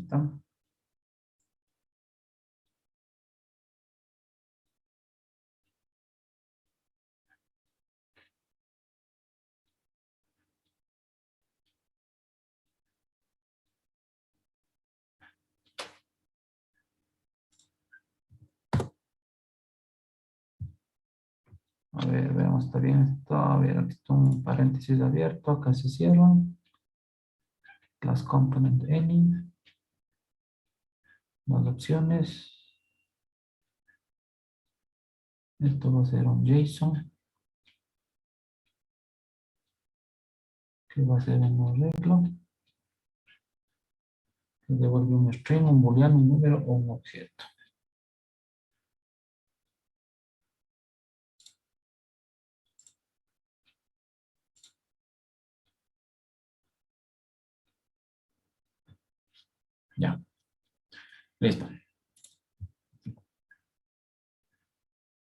¿Listo? A ver, veamos, está bien esto. A ver, aquí está un paréntesis abierto, acá se cierra. Class component any. Las opciones. Esto va a ser un JSON, que va a ser un arreglo, que devuelve un string, un booleano, un número o un objeto. Ya, listo.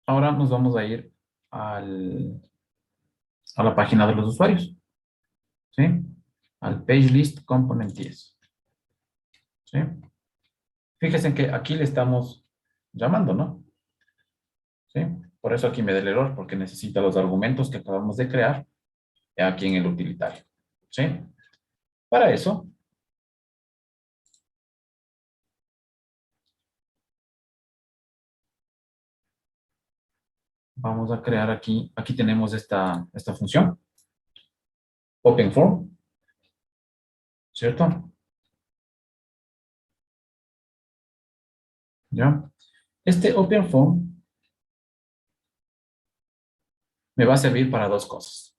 Ahora nos vamos a ir a la página de los usuarios, ¿sí? Al page list component TS, ¿sí? Fíjense que aquí le estamos llamando, ¿no? ¿Sí? Por eso aquí me da el error, porque necesita los argumentos que acabamos de crear aquí en el utilitario, ¿sí? Para eso, vamos a crear aquí tenemos esta función, OpenForm, ¿cierto? ¿Ya? Este OpenForm me va a servir para dos cosas.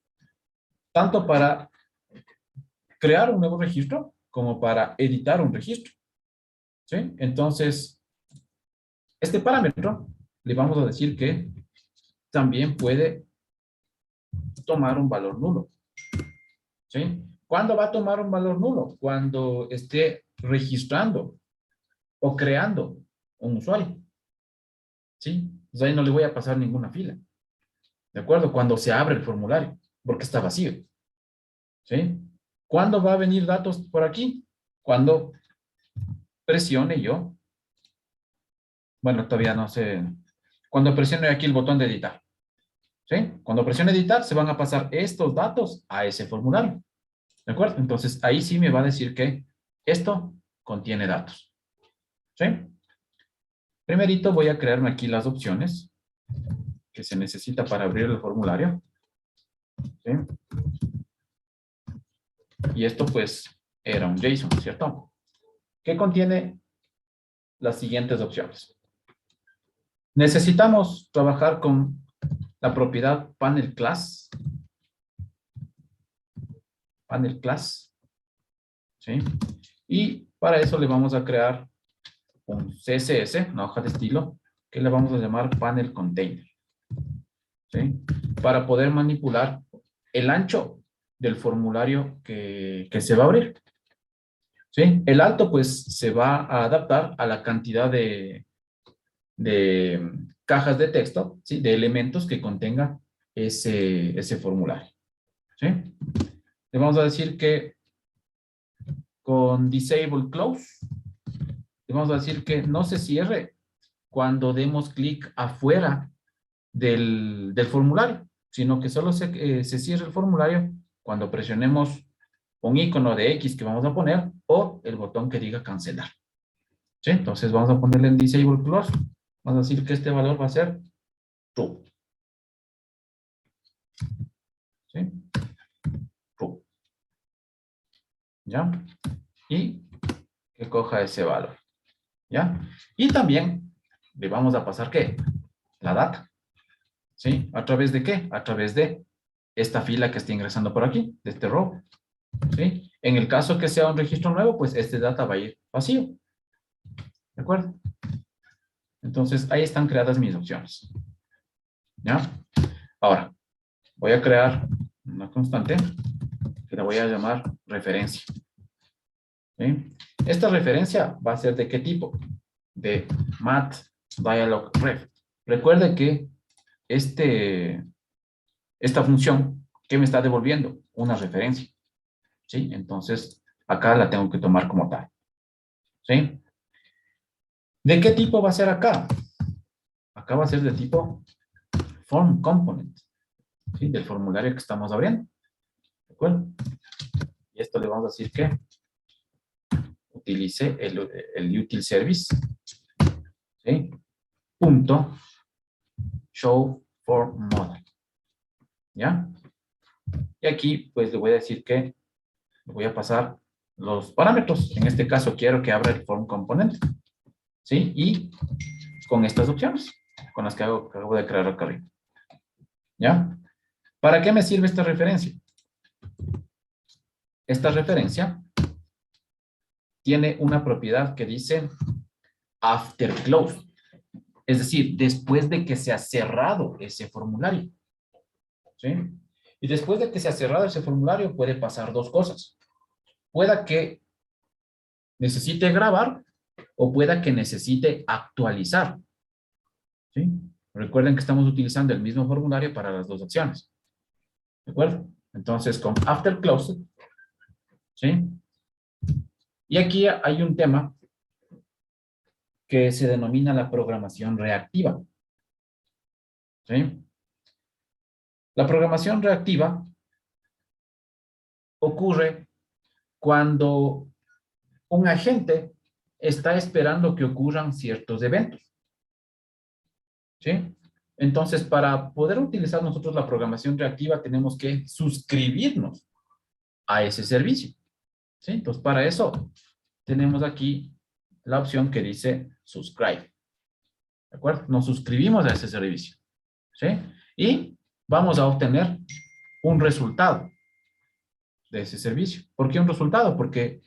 Tanto para crear un nuevo registro como para editar un registro, ¿sí? Entonces, este parámetro le vamos a decir que también puede tomar un valor nulo, ¿sí? ¿Cuándo va a tomar un valor nulo? Cuando esté registrando o creando un usuario, ¿sí? Pues ahí no le voy a pasar ninguna fila, ¿de acuerdo? Cuando se abre el formulario, porque está vacío, ¿sí? ¿Cuándo va a venir datos por aquí? Cuando presione yo, bueno, todavía no sé, cuando presione aquí el botón de editar, ¿sí? Cuando presione editar, se van a pasar estos datos a ese formulario, ¿de acuerdo? Entonces, ahí sí me va a decir que esto contiene datos, ¿sí? Primerito voy a crearme aquí las opciones que se necesita para abrir el formulario, ¿sí? Y esto pues era un JSON, ¿cierto? Que contiene las siguientes opciones. Necesitamos trabajar con la propiedad panel class, ¿sí? Y para eso le vamos a crear un CSS, una hoja de estilo, que le vamos a llamar panel container, ¿sí? Para poder manipular el ancho del formulario que se va a abrir, ¿sí? El alto, pues, se va a adaptar a la cantidad de cajas de texto, ¿sí? De elementos que contenga ese formulario, ¿sí? Le vamos a decir que con disable close, le vamos a decir que no se cierre cuando demos clic afuera del formulario, sino que solo se cierre el formulario cuando presionemos un icono de X que vamos a poner o el botón que diga cancelar, ¿sí? Entonces vamos a ponerle en disable close, vamos a decir que este valor va a ser true, ¿sí? True, ¿ya? Y que coja ese valor, ¿ya? Y también le vamos a pasar, ¿qué? La data, ¿sí? ¿A través de qué? A través de esta fila que está ingresando por aquí, de este row, ¿sí? En el caso que sea un registro nuevo, pues este data va a ir vacío, ¿de acuerdo? Entonces, ahí están creadas mis opciones, ¿ya? Ahora, voy a crear una constante que la voy a llamar referencia, ¿sí? Esta referencia va a ser ¿de qué tipo? De mat dialog ref. Recuerde que esta función, ¿qué me está devolviendo? Una referencia, ¿sí? Entonces, acá la tengo que tomar como tal. ¿Sí? ¿De qué tipo va a ser acá? Acá va a ser de tipo form component, ¿sí? Del formulario que estamos abriendo. ¿De acuerdo? Y esto le vamos a decir que utilice el util service, ¿sí? Punto show form model. ¿Ya? Y aquí, pues, le voy a decir que le voy a pasar los parámetros. En este caso, quiero que abra el form component, ¿sí? Y con estas opciones, con las que acabo de crear acá arriba. ¿Ya? ¿Para qué me sirve esta referencia? Esta referencia tiene una propiedad que dice after close. Es decir, después de que se ha cerrado ese formulario. ¿Sí? Y después de que se ha cerrado ese formulario puede pasar dos cosas. Pueda que necesite grabar o pueda que necesite actualizar. ¿Sí? Recuerden que estamos utilizando el mismo formulario para las dos acciones. ¿De acuerdo? Entonces, con after close, ¿sí? Y aquí hay un tema que se denomina la programación reactiva. ¿Sí? La programación reactiva ocurre cuando un agente está esperando que ocurran ciertos eventos. ¿Sí? Entonces, para poder utilizar nosotros la programación reactiva, tenemos que suscribirnos a ese servicio. ¿Sí? Entonces, para eso, tenemos aquí la opción que dice subscribe. ¿De acuerdo? Nos suscribimos a ese servicio. ¿Sí? Y vamos a obtener un resultado de ese servicio. ¿Por qué un resultado? Porque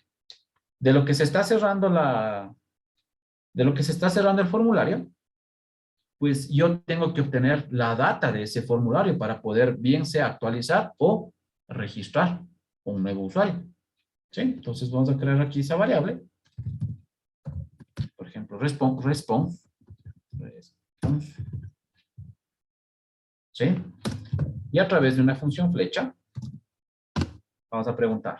de lo que se está cerrando de lo que se está cerrando el formulario, pues yo tengo que obtener la data de ese formulario para poder bien sea actualizar o registrar un nuevo usuario. ¿Sí? Entonces vamos a crear aquí esa variable. Por ejemplo, response. ¿Sí? Y a través de una función flecha, vamos a preguntar.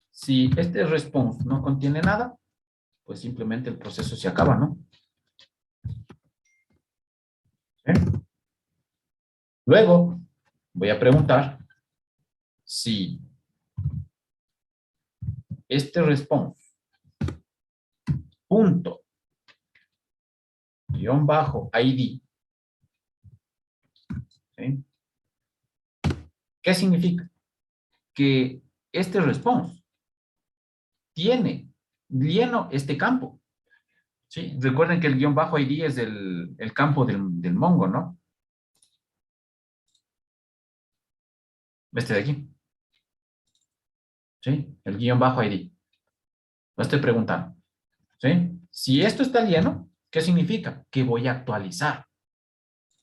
Si este response no contiene nada, pues simplemente el proceso se acaba, ¿no? ¿Sí? Luego, voy a preguntar si este response punto guión bajo ID, ¿sí? ¿Qué significa? Que este response tiene lleno este campo, ¿sí? Recuerden que el guión bajo ID es el campo del Mongo, ¿no? Este de aquí, ¿sí? El guión bajo ID. Lo estoy preguntando, ¿sí? Si esto está lleno, ¿qué significa? Que voy a actualizar,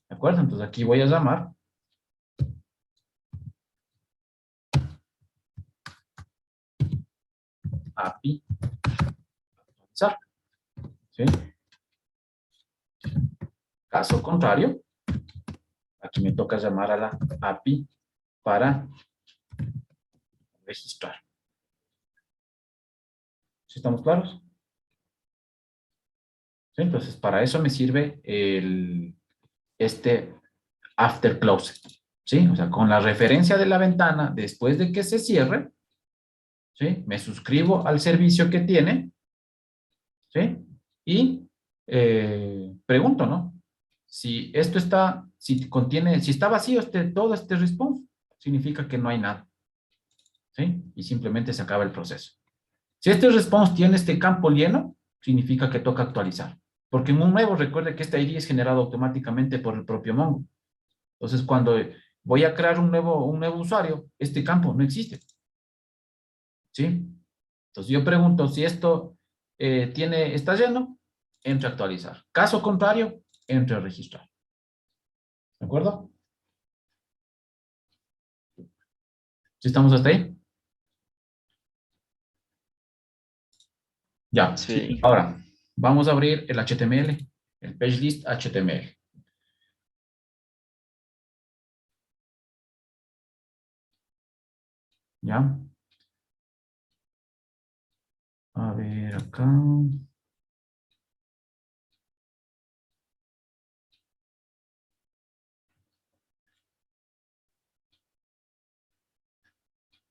¿de acuerdo? Entonces aquí voy a llamar API actualizar, ¿sí? Caso contrario, aquí me toca llamar a la API para registrar. ¿Sí estamos claros? ¿Sí? Entonces, para eso me sirve este after close. ¿Sí? O sea, con la referencia de la ventana, después de que se cierre, ¿sí? Me suscribo al servicio que tiene, ¿sí? Y pregunto, ¿no? Si esto está, si contiene, si está vacío todo este response, significa que no hay nada, ¿sí? Y simplemente se acaba el proceso. Si este response tiene este campo lleno, significa que toca actualizar. Porque en un nuevo, recuerde que este ID es generado automáticamente por el propio Mongo. Entonces, cuando voy a crear un nuevo usuario, este campo no existe. ¿Sí? Entonces, yo pregunto si esto está lleno, entre a actualizar. Caso contrario, entre a registrar. ¿De acuerdo? ¿Sí estamos hasta ahí? Ya. Sí, Ahora, vamos a abrir el HTML, el PageList HTML. ¿Ya? A ver, acá.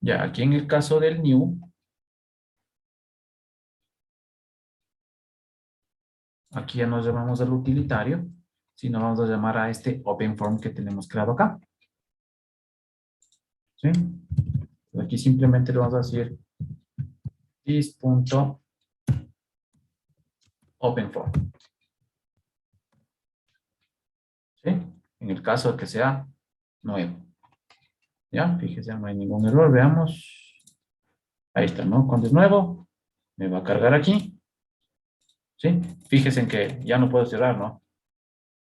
Ya, aquí en el caso del new, aquí ya nos llamamos al utilitario, sino vamos a llamar a este OpenForm que tenemos creado acá. ¿Sí? Aquí simplemente le vamos a decir this.openform. ¿Sí? En el caso de que sea nuevo. ¿Ya? Fíjense, no hay ningún error. Veamos. Ahí está, ¿no? Cuando es nuevo, me va a cargar aquí. ¿Sí? Fíjense en que ya no puedo cerrar, ¿no?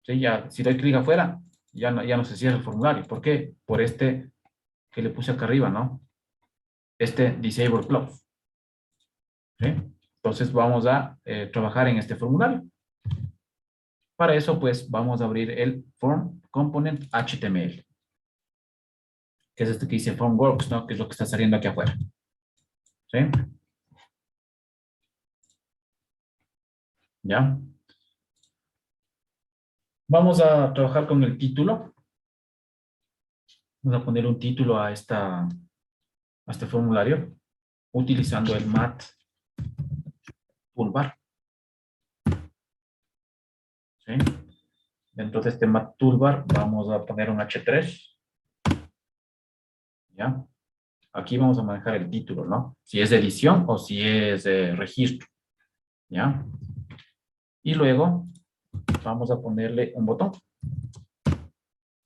¿Sí? Ya, si doy clic afuera, ya no se cierra el formulario. ¿Por qué? Por este que le puse acá arriba, ¿no? Este Disable Close. ¿Sí? Entonces vamos a trabajar en este formulario. Para eso, pues, vamos a abrir el Form Component HTML, que es este que dice Formworks, ¿no? Que es lo que está saliendo aquí afuera. ¿Sí? ¿Ya? Vamos a trabajar con el título. Vamos a poner un título a este formulario utilizando el Mat Toolbar. ¿Sí? Dentro de este Mat Toolbar vamos a poner un H3. ¿Ya? Aquí vamos a manejar el título, ¿no? Si es edición o si es registro. ¿Ya? Y luego vamos a ponerle un botón.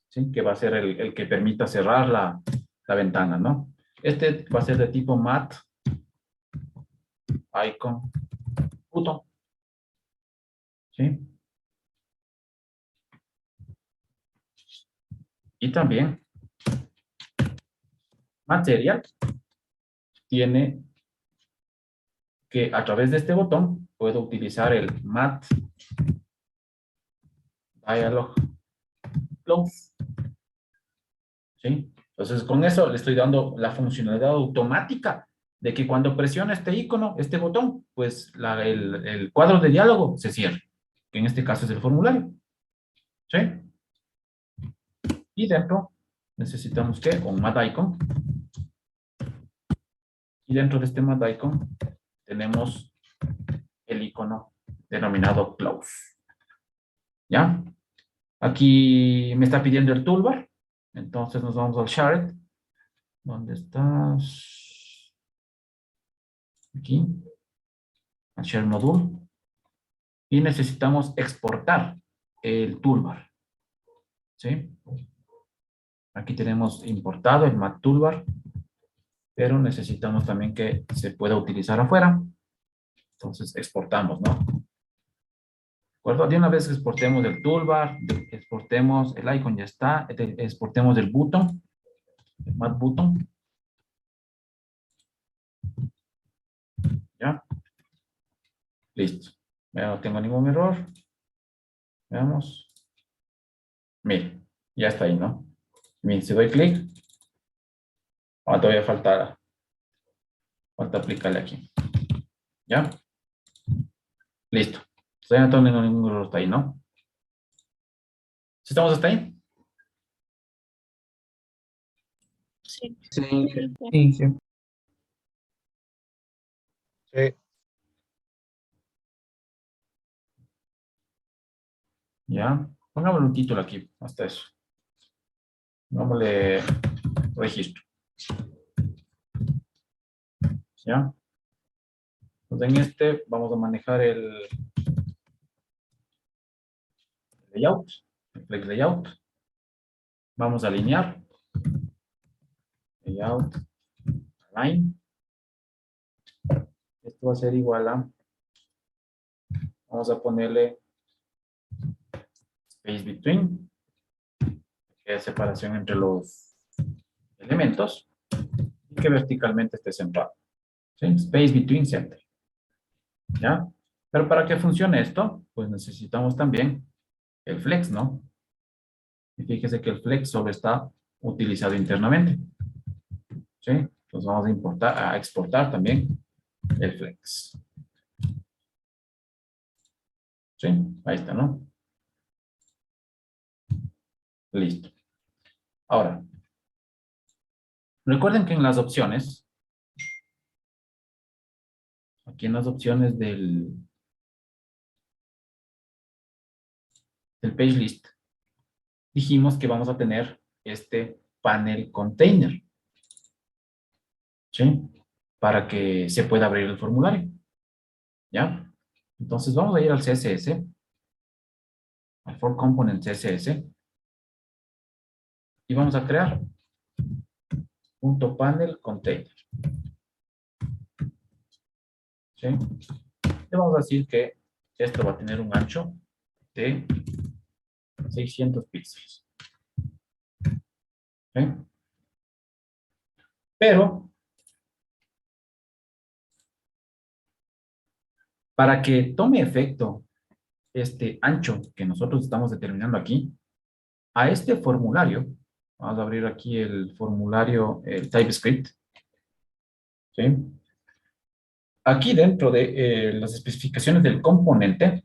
¿Sí? Que va a ser el que permita cerrar la ventana, ¿no? Este va a ser de tipo mat icon button. ¿Sí? Y también Material tiene que a través de este botón puedo utilizar el mat dialog close. ¿Sí? Entonces con eso le estoy dando la funcionalidad automática de que cuando presiona este icono, este botón, pues el cuadro de diálogo se cierra, que en este caso es el formulario. ¿Sí? Y dentro necesitamos que un mat icon. Y dentro de este mat icon tenemos el icono denominado close. ¿Ya? Aquí me está pidiendo el toolbar. Entonces nos vamos al shared. ¿Dónde estás? Aquí. Al share module. Y necesitamos exportar el toolbar. ¿Sí? Aquí tenemos importado el mat toolbar. Pero necesitamos también que se pueda utilizar afuera. Entonces exportamos, ¿no? ¿De acuerdo? De una vez que exportemos el toolbar, exportemos el icon, ya está. Exportemos el button, el mat button. ¿Ya? Listo. Ya no tengo ningún error. Veamos. Mire, ya está ahí, ¿no? Mire, si doy clic, ahora todavía falta aplicarle aquí. ¿Ya? Listo. Ya no tengo ningún error hasta ahí, ¿no? ¿Sí estamos hasta ahí? Sí. Sí, Sí. sí. Sí. ¿Ya? Pongámosle un título aquí, hasta eso. Pongámosle registro. ¿Ya? Pues en este vamos a manejar el layout, el flex layout. Vamos a alinear. Layout, align. Esto va a ser igual a, vamos a ponerle space between, que es separación entre los elementos, y que verticalmente esté centrado. ¿Sí? Space between center. ¿Ya? Pero para que funcione esto, pues necesitamos también el flex, ¿no? Y fíjese que el flex solo está utilizado internamente. ¿Sí? Entonces vamos a exportar también el flex. ¿Sí? Ahí está, ¿no? Listo. Ahora, recuerden que en las opciones, aquí en las opciones del page list, dijimos que vamos a tener este panel container, ¿sí? Para que se pueda abrir el formulario, ¿ya? Entonces vamos a ir al CSS, al for component CSS, y vamos a crear punto panel container, ¿sí? Le vamos a decir que esto va a tener un ancho de 600 píxeles, ¿sí? Pero para que tome efecto este ancho que nosotros estamos determinando aquí, a este formulario, vamos a abrir aquí el formulario, el TypeScript, ¿sí? Aquí dentro de las especificaciones del componente,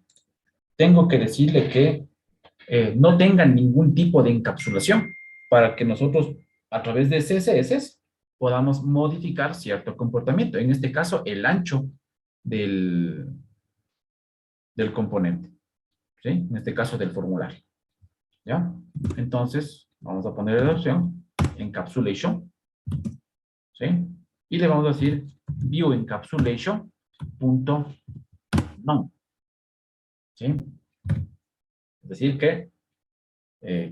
tengo que decirle que no tengan ningún tipo de encapsulación para que nosotros a través de CSS podamos modificar cierto comportamiento. En este caso, el ancho del, del componente, ¿sí? En este caso, del formulario, ¿ya? Entonces, vamos a poner la opción encapsulation, ¿sí? Y le vamos a decir view encapsulation punto none, ¿sí? Es decir, que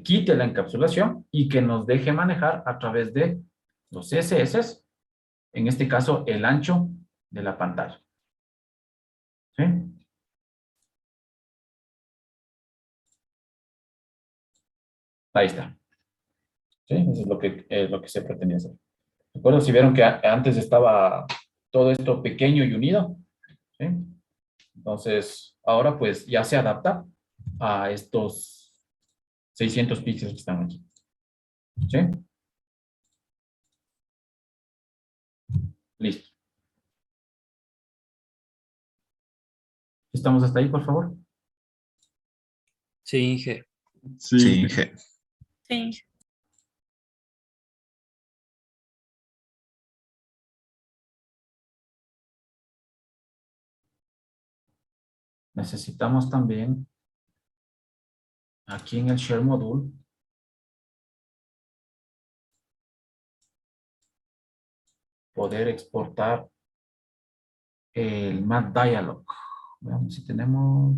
quite la encapsulación y que nos deje manejar a través de los CSS, en este caso el ancho de la pantalla, ¿sí? Ahí está, ¿sí? Eso es lo que se pretendía hacer. ¿Recuerdo si vieron que antes estaba todo esto pequeño y unido? ¿Sí? Entonces, ahora pues ya se adapta a estos 600 píxeles que están aquí, ¿sí? Listo. ¿Estamos hasta ahí, por favor? Sí, Inge. Sí, Inge. Sí. Necesitamos también aquí en el Share Module poder exportar el Mat Dialog. Veamos si tenemos...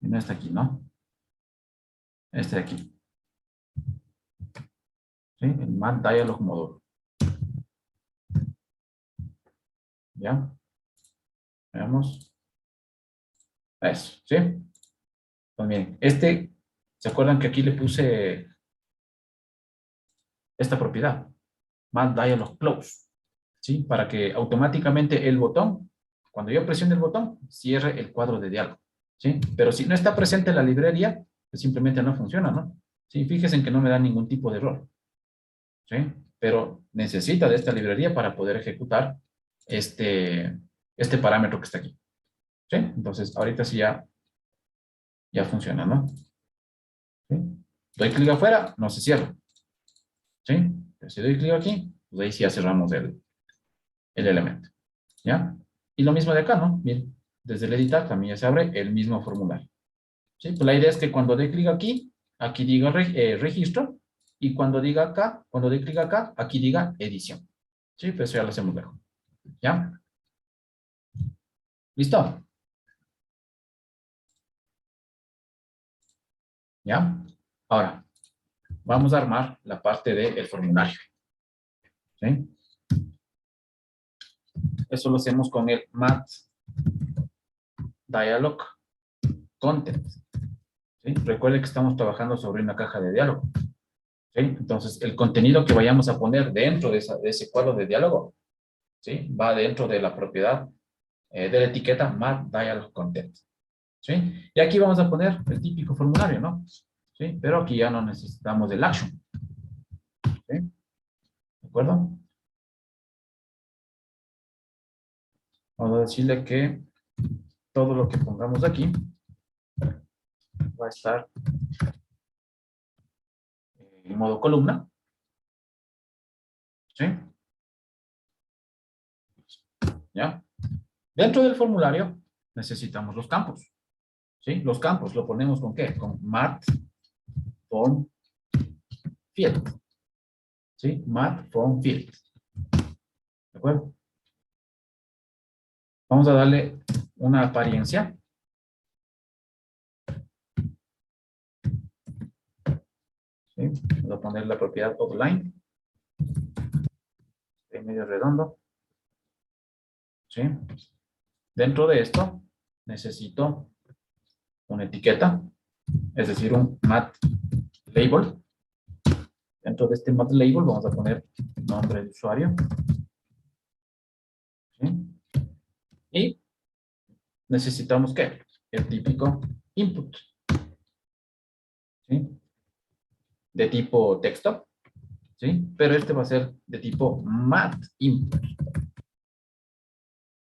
No está aquí, ¿no? Este de aquí. ¿Sí? El Mat Dialog Module. ¿Ya? Veamos. Eso, ¿sí? Pues miren, ¿se acuerdan que aquí le puse esta propiedad? Mat Dialog Close. ¿Sí? Para que automáticamente el botón, cuando yo presione el botón, cierre el cuadro de diálogo. ¿Sí? Pero si no está presente la librería, pues simplemente no funciona, ¿no? Sí, fíjense en que no me da ningún tipo de error. ¿Sí? Pero necesita de esta librería para poder ejecutar este parámetro que está aquí. ¿Sí? Entonces, ahorita sí ya funciona, ¿no? ¿Sí? Doy clic afuera, no se cierra. ¿Sí? Pero si doy clic aquí, pues ahí sí ya cerramos el elemento. ¿Ya? Y lo mismo de acá, ¿no? Miren, desde el editar también ya se abre el mismo formulario. ¿Sí? Pues la idea es que cuando dé clic aquí diga registro, y cuando dé clic acá, aquí diga edición. ¿Sí? Pues eso ya lo hacemos luego. ¿Ya? ¿Listo? ¿Ya? Ahora, vamos a armar la parte del formulario. ¿Sí? Eso lo hacemos con el mat dialog content. ¿Sí? Recuerde que estamos trabajando sobre una caja de diálogo. ¿Sí? Entonces, el contenido que vayamos a poner dentro de ese cuadro de diálogo, ¿sí? Va dentro de la propiedad de la etiqueta mat dialog content. ¿Sí? Y aquí vamos a poner el típico formulario, ¿no? ¿Sí? Pero aquí ya no necesitamos el action. ¿Sí? ¿De acuerdo? Vamos a decirle que todo lo que pongamos aquí va a estar en modo columna. ¿Sí? ¿Ya? Dentro del formulario necesitamos los campos. ¿Sí? Los campos lo ponemos ¿con qué? Con mat form field. ¿Sí? Mat form field. ¿De acuerdo? Vamos a darle una apariencia. ¿Sí? Vamos a poner la propiedad outline. En medio redondo. ¿Sí? Dentro de esto necesito una etiqueta, es decir, un mat label. Dentro de este mat label vamos a poner nombre de usuario. ¿Sí? Y necesitamos ¿qué? El típico input. ¿Sí? De tipo texto. ¿Sí? Pero este va a ser de tipo mat input.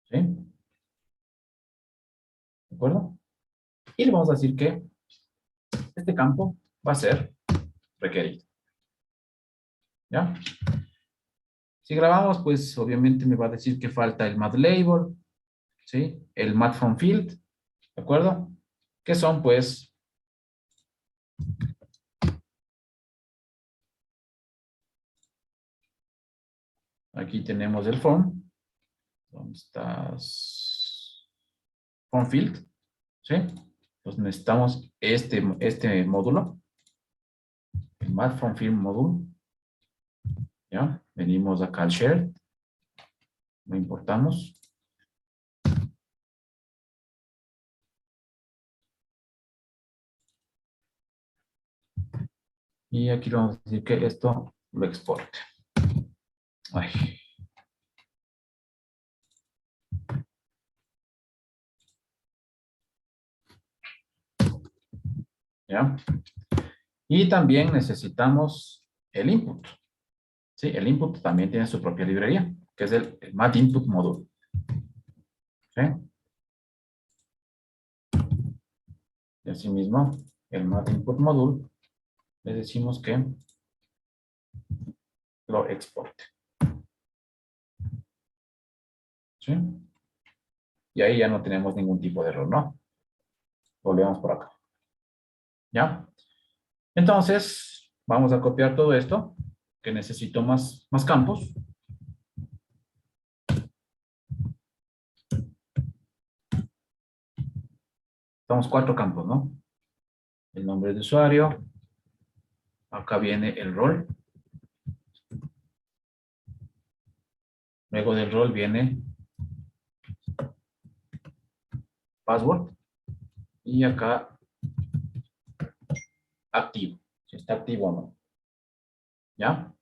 ¿Sí? ¿De acuerdo? Y le vamos a decir que este campo va a ser requerido. ¿Ya? Si grabamos, pues obviamente me va a decir que falta el mat label, ¿sí? El mat from field, ¿de acuerdo? Que son, pues, aquí tenemos el form. ¿Dónde estás? Form field, ¿sí? Pues necesitamos este módulo, el mat from field módulo. ¿Ya? Venimos acá al share, lo importamos. Y aquí vamos a decir que esto lo exporte. Ay. ¿Ya? Y también necesitamos el input. Sí, el input también tiene su propia librería, que es el mat input module. ¿Sí? Y asimismo, el mat input module, le decimos que lo exporte. ¿Sí? Y ahí ya no tenemos ningún tipo de error, ¿no? Volvemos por acá. ¿Ya? Entonces, vamos a copiar todo esto, que necesito más campos. Estamos 4 campos, ¿no? El nombre de usuario. Acá viene el rol. Luego del rol viene password. Y acá activo. Si está activo o no. ¿Ya?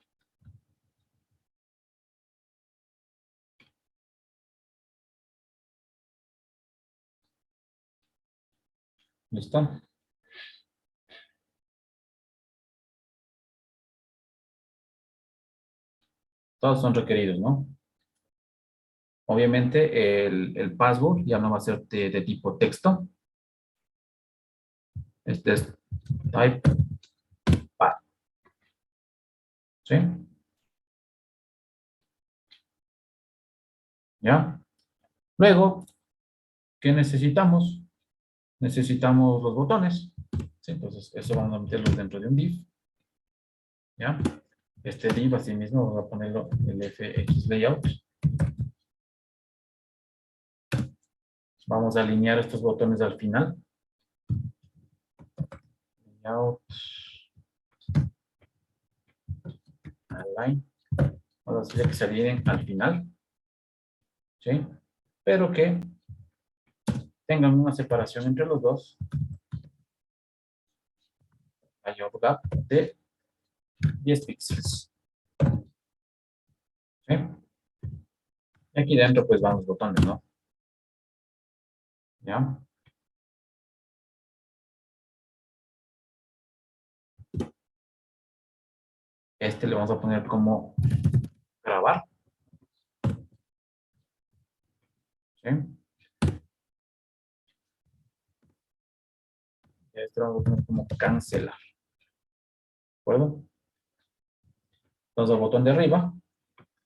¿Listo? Todos son requeridos, ¿no? Obviamente el password ya no va a ser de tipo texto. Este es type path. ¿Sí? ¿Ya? Luego, ¿qué necesitamos? Necesitamos los botones. ¿Sí? Entonces, eso vamos a meterlos dentro de un div. ¿Ya? Este div, así mismo, vamos a ponerlo en el fx layout. Vamos a alinear estos botones al final. Layout. Align. Vamos a decirle que se alineen al final. ¿Sí? Pero que tengan una separación entre los dos. Mayor gap de 10 píxeles. ¿Sí? Y aquí dentro pues van los botones, ¿no? ¿Ya? Este le vamos a poner como grabar. ¿Sí? Esto lo vamos a poner como cancelar. ¿De acuerdo? Entonces, el botón de arriba.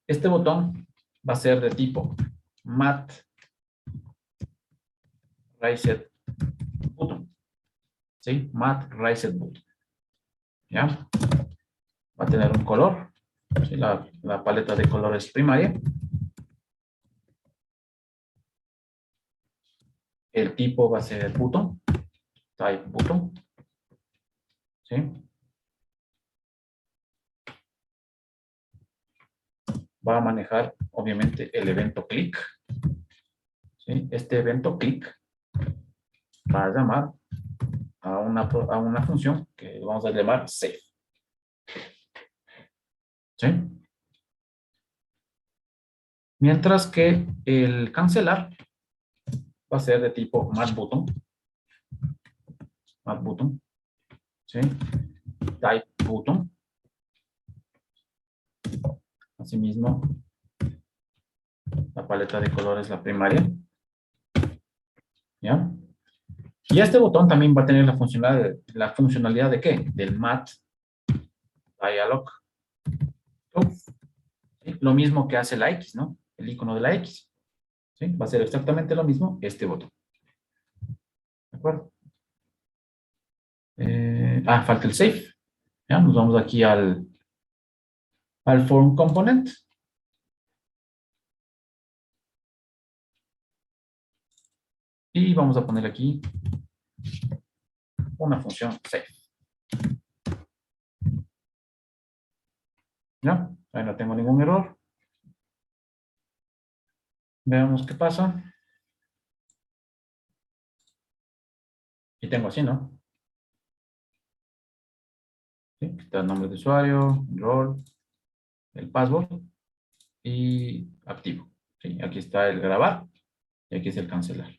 Este botón va a ser de tipo mat reset button. ¿Sí? Mat reset button. ¿Ya? Va a tener un color. ¿Sí? La paleta de colores primaria. El tipo va a ser el button. Type button. ¿Sí? Va a manejar, obviamente, el evento click. ¿Sí? Este evento click va a llamar a una función que vamos a llamar save. ¿Sí? Mientras que el cancelar va a ser de tipo mat button. Mat button. ¿Sí? Type button. Asimismo, la paleta de colores, la primaria. ¿Ya? Y este botón también va a tener la funcionalidad de ¿qué? Del mat dialog. ¿Sí? Lo mismo que hace la X, ¿no? El icono de la X. ¿Sí? Va a ser exactamente lo mismo este botón. ¿De acuerdo? Falta el save. ¿Ya? Nos vamos aquí al form component. Y vamos a poner aquí una función save. ¿Ya? Ahí no tengo ningún error. Veamos qué pasa. Y tengo así, ¿no? ¿Sí? Aquí está el nombre de usuario, el rol, el password y activo. ¿Sí? Aquí está el grabar y aquí es el cancelar.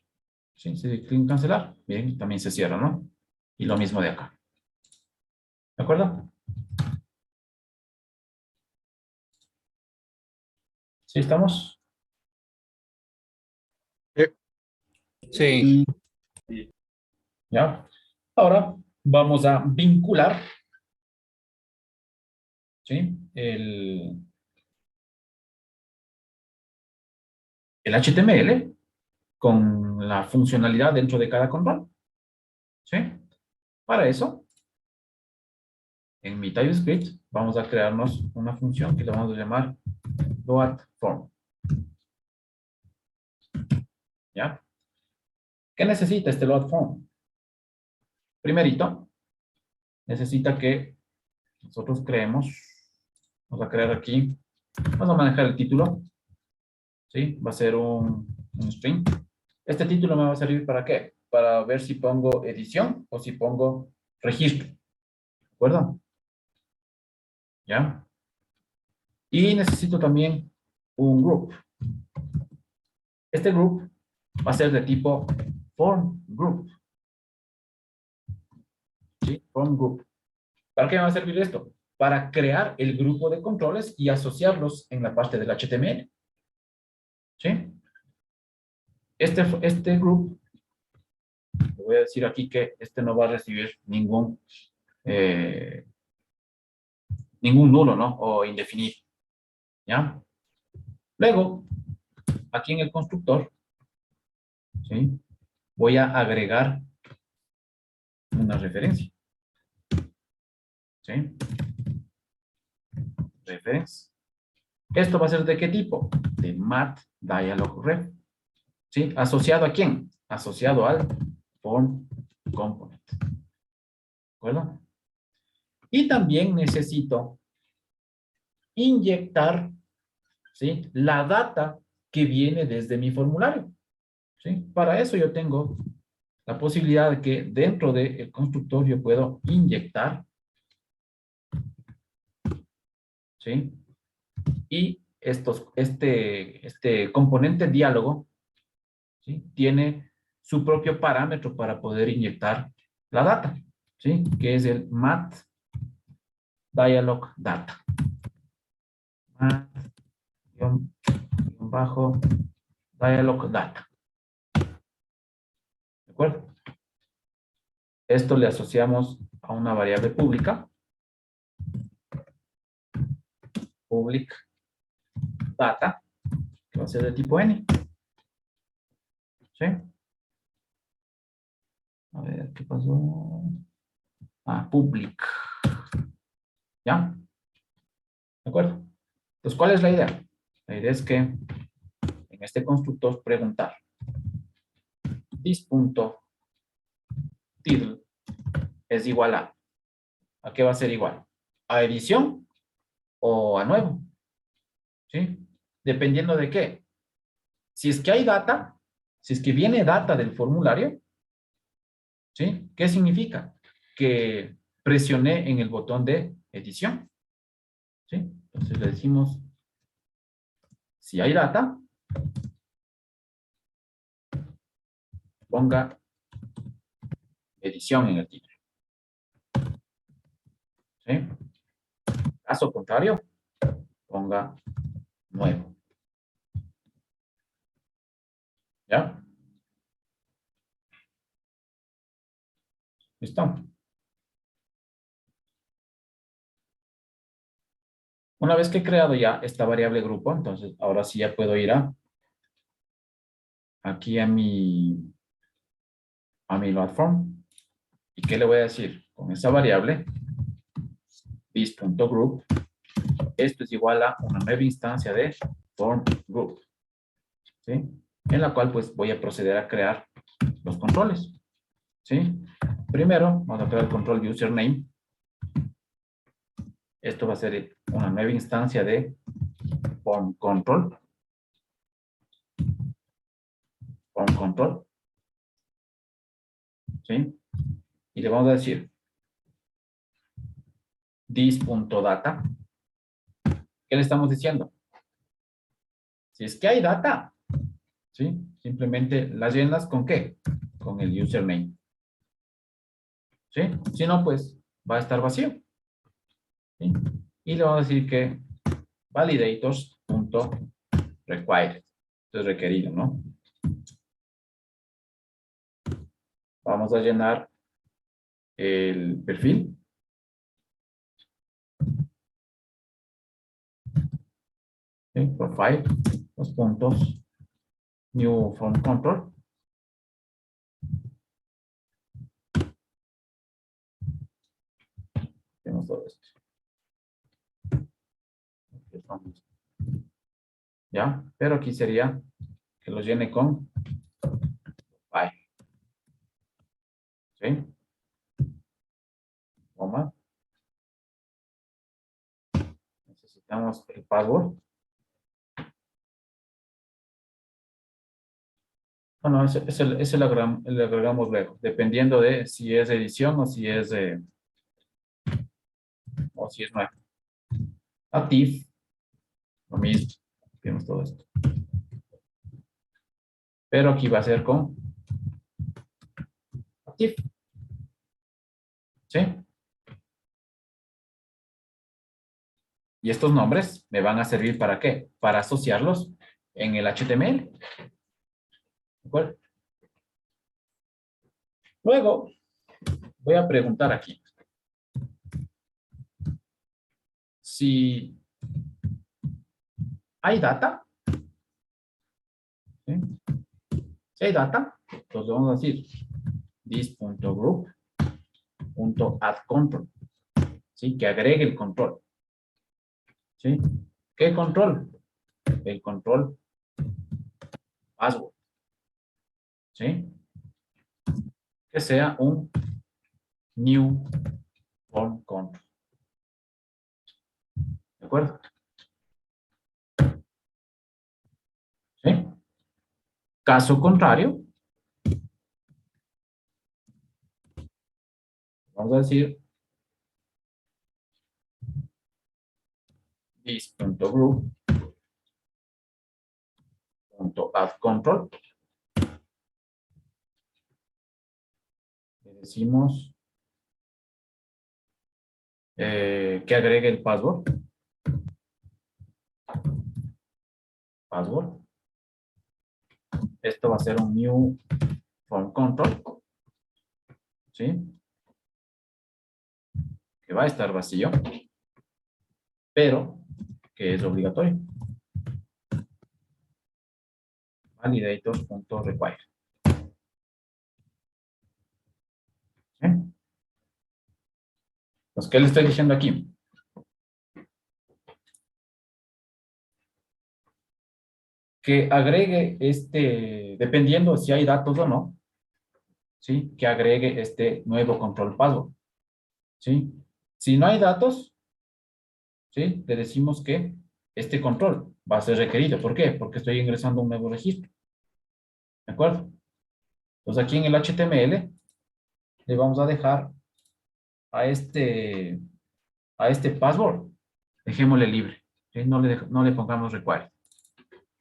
¿Sí? Si clic en cancelar, bien, también se cierra, ¿no? Y lo mismo de acá. ¿De acuerdo? ¿Sí estamos? Sí. ¿Ya? Ahora vamos a vincular, ¿sí? El HTML con la funcionalidad dentro de cada control. ¿Sí? Para eso, en mi TypeScript vamos a crearnos una función que le vamos a llamar loadForm. ¿Ya? ¿Qué necesita este loadForm? Primerito, necesita que nosotros creemos, vamos a crear aquí, vamos a manejar el título, ¿sí? Va a ser un string. Este título me va a servir ¿para qué? Para ver si pongo edición o si pongo registro. ¿De acuerdo? ¿Ya? Y necesito también un group. Este group va a ser de tipo form group. ¿Sí? Form group. ¿Para qué me va a servir esto? Para crear el grupo de controles y asociarlos en la parte del HTML. ¿Sí? Este group, le voy a decir aquí que este no va a recibir ningún nulo, ¿no? O indefinido. ¿Ya? Luego, aquí en el constructor, ¿sí? Voy a agregar una referencia. ¿Sí? Reference. ¿Esto va a ser de qué tipo? De mat dialog ref. ¿Sí? ¿Asociado a quién? Asociado al form component. ¿De acuerdo? Y también necesito inyectar, ¿sí? La data que viene desde mi formulario. ¿Sí? Para eso yo tengo la posibilidad de que dentro del constructor yo puedo inyectar, ¿sí? Y este componente diálogo, ¿sí? Tiene su propio parámetro para poder inyectar la data, ¿sí? Que es el mat dialog data. Mat, bajo, dialog data. ¿De acuerdo? Esto le asociamos a una variable pública. Public data, que va a ser de tipo N. ¿Sí? A ver, ¿qué pasó? Ah, public. ¿Ya? ¿De acuerdo? Entonces, ¿cuál es la idea? La idea es que en este constructor preguntar this.title es igual ¿a qué va a ser igual? ¿A edición o a nuevo? ¿Sí? Dependiendo de qué. Si es que hay data, si es que viene data del formulario, ¿sí? ¿Qué significa? Que presioné en el botón de edición, ¿sí? Entonces le decimos, si hay data, ponga edición en el título, ¿sí? Caso contrario, ponga nuevo. ¿Ya? ¿Listo? Una vez que he creado ya esta variable grupo, entonces ahora sí ya puedo ir aquí a mi load form. ¿Y qué le voy a decir? Con esa variable, this.group, esto es igual a una nueva instancia de form group, ¿sí? En la cual pues voy a proceder a crear los controles, ¿sí? Primero vamos a crear el control username. Esto va a ser una nueva instancia de form control. Form control, ¿sí? Y le vamos a decir this.data. ¿Qué le estamos diciendo? Si es que hay data, ¿sí? Simplemente las llenas ¿con qué? Con el username, ¿sí? Si no, pues va a estar vacío, ¿sí? Y le vamos a decir que validators.required, esto es requerido, ¿no? Vamos a llenar el perfil. ¿Sí? Profile, los puntos, new form control. Tenemos todo esto. ¿Ya? Pero aquí sería que lo llene con file. ¿Sí? Coma. Necesitamos el password. No, ese lo agregamos luego, dependiendo de si es edición o si es nuevo. Active, lo mismo. Tenemos todo esto. Pero aquí va a ser con active. ¿Sí? Y estos nombres me van a servir ¿para qué? Para asociarlos en el HTML. ¿De acuerdo? Luego, voy a preguntar aquí. Si hay data, ¿sí? Si hay data, entonces vamos a decir this.group.addControl, ¿sí? Que agregue el control, ¿sí? ¿Qué control? El control password, ¿sí? Que sea un new form control. ¿De acuerdo? ¿Sí? Caso contrario, vamos a decir this.group.addControl. Le decimos que agregue el password. Password. Esto va a ser un new form control, ¿sí? Que va a estar vacío, pero que es obligatorio. Validators.require. ¿Sí? Pues, ¿qué le estoy diciendo aquí? Que agregue dependiendo si hay datos o no, ¿sí? Que agregue este nuevo control password, ¿sí? Si no hay datos, ¿sí? Le decimos que este control va a ser requerido. ¿Por qué? Porque estoy ingresando un nuevo registro. ¿De acuerdo? Entonces aquí en el HTML le vamos a dejar a este password, dejémosle libre, ¿sí? No le pongamos require,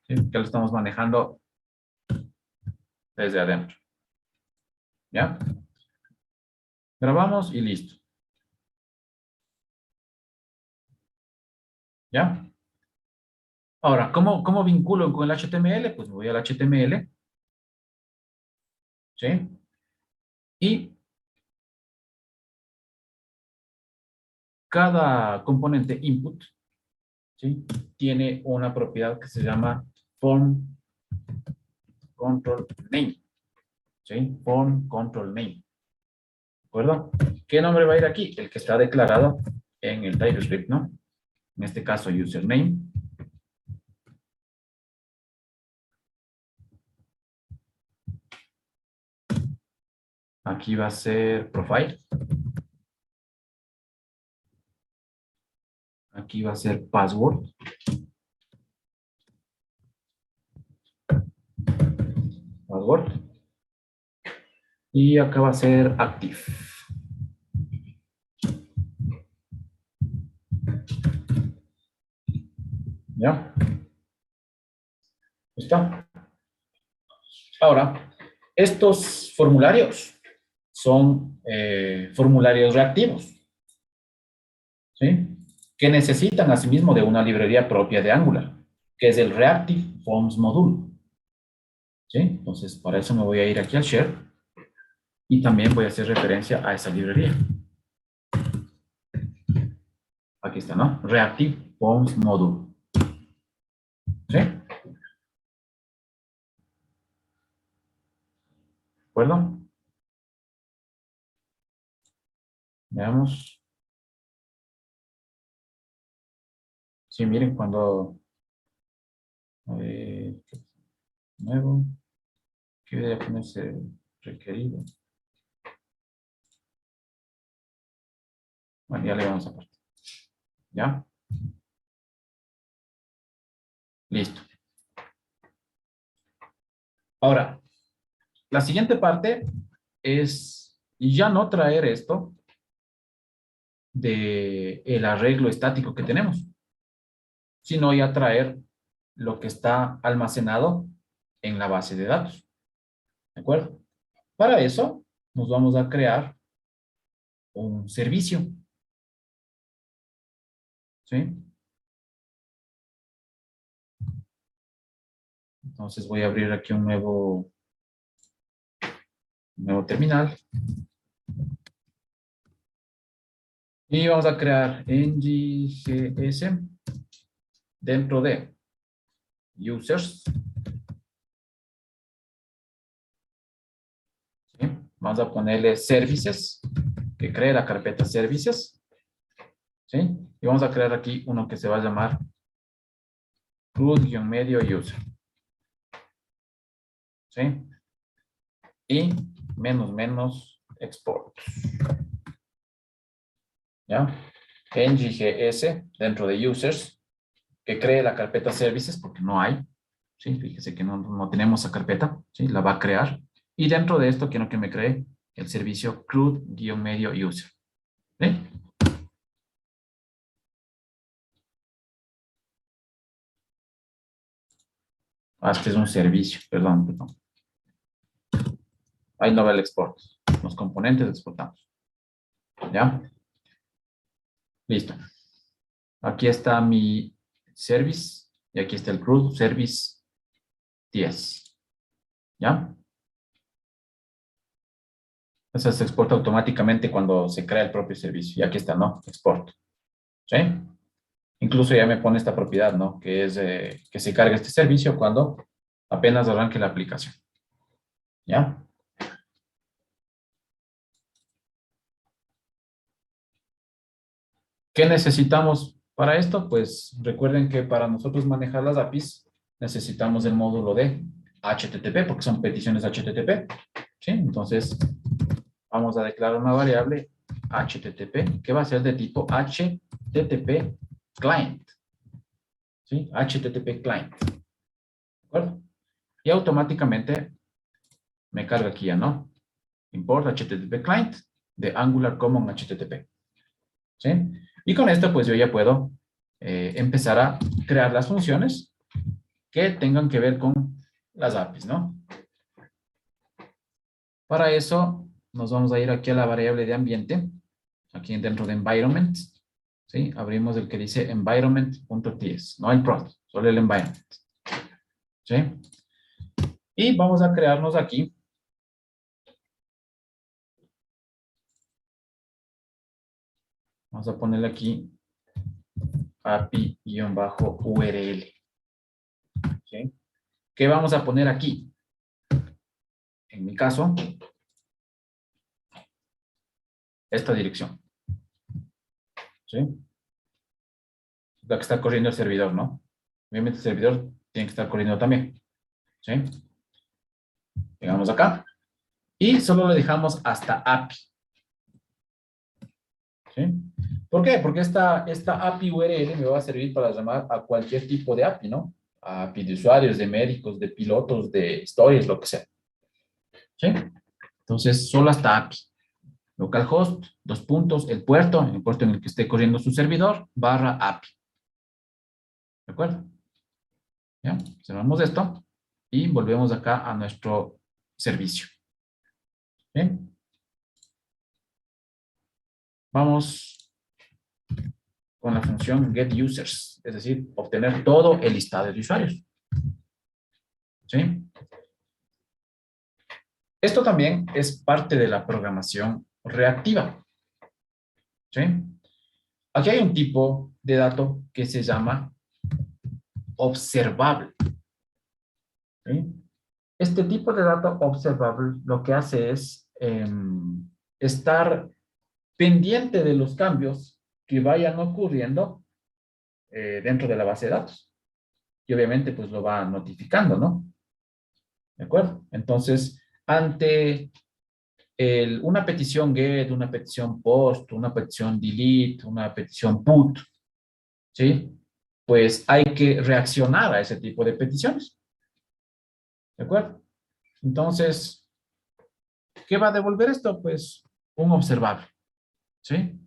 ¿sí? Que lo estamos manejando desde adentro. ¿Ya? Grabamos y listo. ¿Ya? Ahora, ¿cómo vinculo con el HTML? Pues me voy al HTML, ¿sí? Y cada componente input, ¿sí? Tiene una propiedad que se llama form control name, ¿sí? Form control name, ¿de acuerdo? ¿Qué nombre va a ir aquí? El que está declarado en el TypeScript, ¿no? En este caso, username. Aquí va a ser profile. Aquí va a ser password. Password. Y acá va a ser active. ¿Ya? ¿Está? Ahora, estos formularios son formularios reactivos, ¿sí? Que necesitan asimismo de una librería propia de Angular, que es el Reactive Forms Module, ¿sí? Entonces, para eso me voy a ir aquí al Share y también voy a hacer referencia a esa librería. Aquí está, ¿no? Reactive Forms Module, ¿sí? ¿De acuerdo? Veamos. Sí, miren, cuando... nuevo, que debería ponerse requerido. Bueno, ya le vamos a partir. ¿Ya? Listo. Ahora, la siguiente parte es ya no traer esto de el arreglo estático que tenemos, sino ya traer lo que está almacenado en la base de datos. ¿De acuerdo? Para eso, nos vamos a crear un servicio. ¿Sí? Entonces voy a abrir aquí un nuevo terminal. Y vamos a crear nggs dentro de users. ¿Sí? Vamos a ponerle services, que cree la carpeta services. ¿Sí? Y vamos a crear aquí uno que se va a llamar root-medio user. ¿Sí? Y menos export. ¿Ya? nggs dentro de users, que cree la carpeta services, porque no hay. ¿Sí? Fíjese que no tenemos esa carpeta. ¿Sí? La va a crear. Y dentro de esto quiero que me cree el servicio CRUD-medio user. ¿Sí? Este es un servicio, perdón. Ahí no va el export. Los componentes exportamos. ¿Ya? Listo. Aquí está mi service y aquí está el CRUD service 10. ¿Ya? Eso se exporta automáticamente cuando se crea el propio servicio. Y aquí está, ¿no? Export. ¿Sí? Incluso ya me pone esta propiedad, ¿no? Que es que se cargue este servicio cuando apenas arranque la aplicación. ¿Ya? ¿Qué necesitamos para esto? Pues recuerden que para nosotros manejar las APIs necesitamos el módulo de HTTP porque son peticiones HTTP. ¿Sí? Entonces vamos a declarar una variable HTTP que va a ser de tipo HTTP client. ¿Sí? HTTP client. ¿De acuerdo? Y automáticamente me carga aquí ya, ¿no? Import HTTP client de Angular Common HTTP. ¿Sí? Y con esto, pues yo ya puedo empezar a crear las funciones que tengan que ver con las APIs, ¿no? Para eso, nos vamos a ir aquí a la variable de ambiente, aquí dentro de environment, ¿sí? Abrimos el que dice environment.ts, no el prod, solo el environment, ¿sí? Y vamos a crearnos aquí vamos a ponerle aquí API-URL, ¿sí? ¿Qué vamos a poner aquí? En mi caso, esta dirección, ¿sí? La que está corriendo el servidor, ¿no? Obviamente el servidor tiene que estar corriendo también, ¿sí? Llegamos acá y solo le dejamos hasta API, ¿sí? ¿Por qué? Porque esta API URL me va a servir para llamar a cualquier tipo de API, ¿no? A API de usuarios, de médicos, de pilotos, de stories, lo que sea, ¿sí? Entonces, solo hasta API. Localhost, dos puntos, el puerto en el que esté corriendo su servidor, barra API. ¿De acuerdo? ¿Ya? Cerramos esto y volvemos acá a nuestro servicio. ¿Bien? Vamos con la función getUsers, es decir, obtener todo el listado de usuarios. ¿Sí? Esto también es parte de la programación reactiva. ¿Sí? Aquí hay un tipo de dato que se llama observable. ¿Sí? Este tipo de dato observable lo que hace es estar pendiente de los cambios que vayan ocurriendo dentro de la base de datos. Y obviamente pues lo va notificando, ¿no? ¿De acuerdo? Entonces, ante una petición get, una petición post, una petición delete, una petición put, ¿sí? Pues hay que reaccionar a ese tipo de peticiones. ¿De acuerdo? Entonces, ¿qué va a devolver esto? Pues un observable, ¿sí?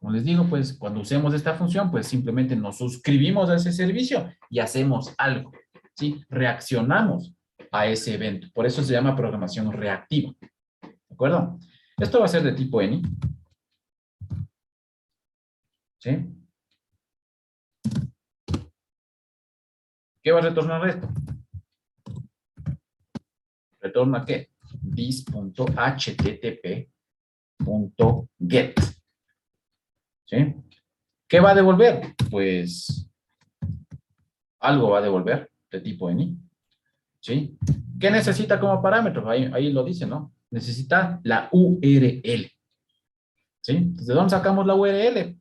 Como les digo, pues cuando usemos esta función, pues simplemente nos suscribimos a ese servicio y hacemos algo, ¿sí? Reaccionamos a ese evento. Por eso se llama programación reactiva. ¿De acuerdo? Esto va a ser de tipo any, ¿sí? ¿Qué va a retornar esto? ¿Retorna qué? This.http.get, ¿sí? ¿Qué va a devolver? Pues algo va a devolver de tipo any, ¿sí? ¿Qué necesita como parámetro? Ahí lo dice, ¿no? Necesita la URL, ¿sí? Entonces, ¿de dónde sacamos la URL?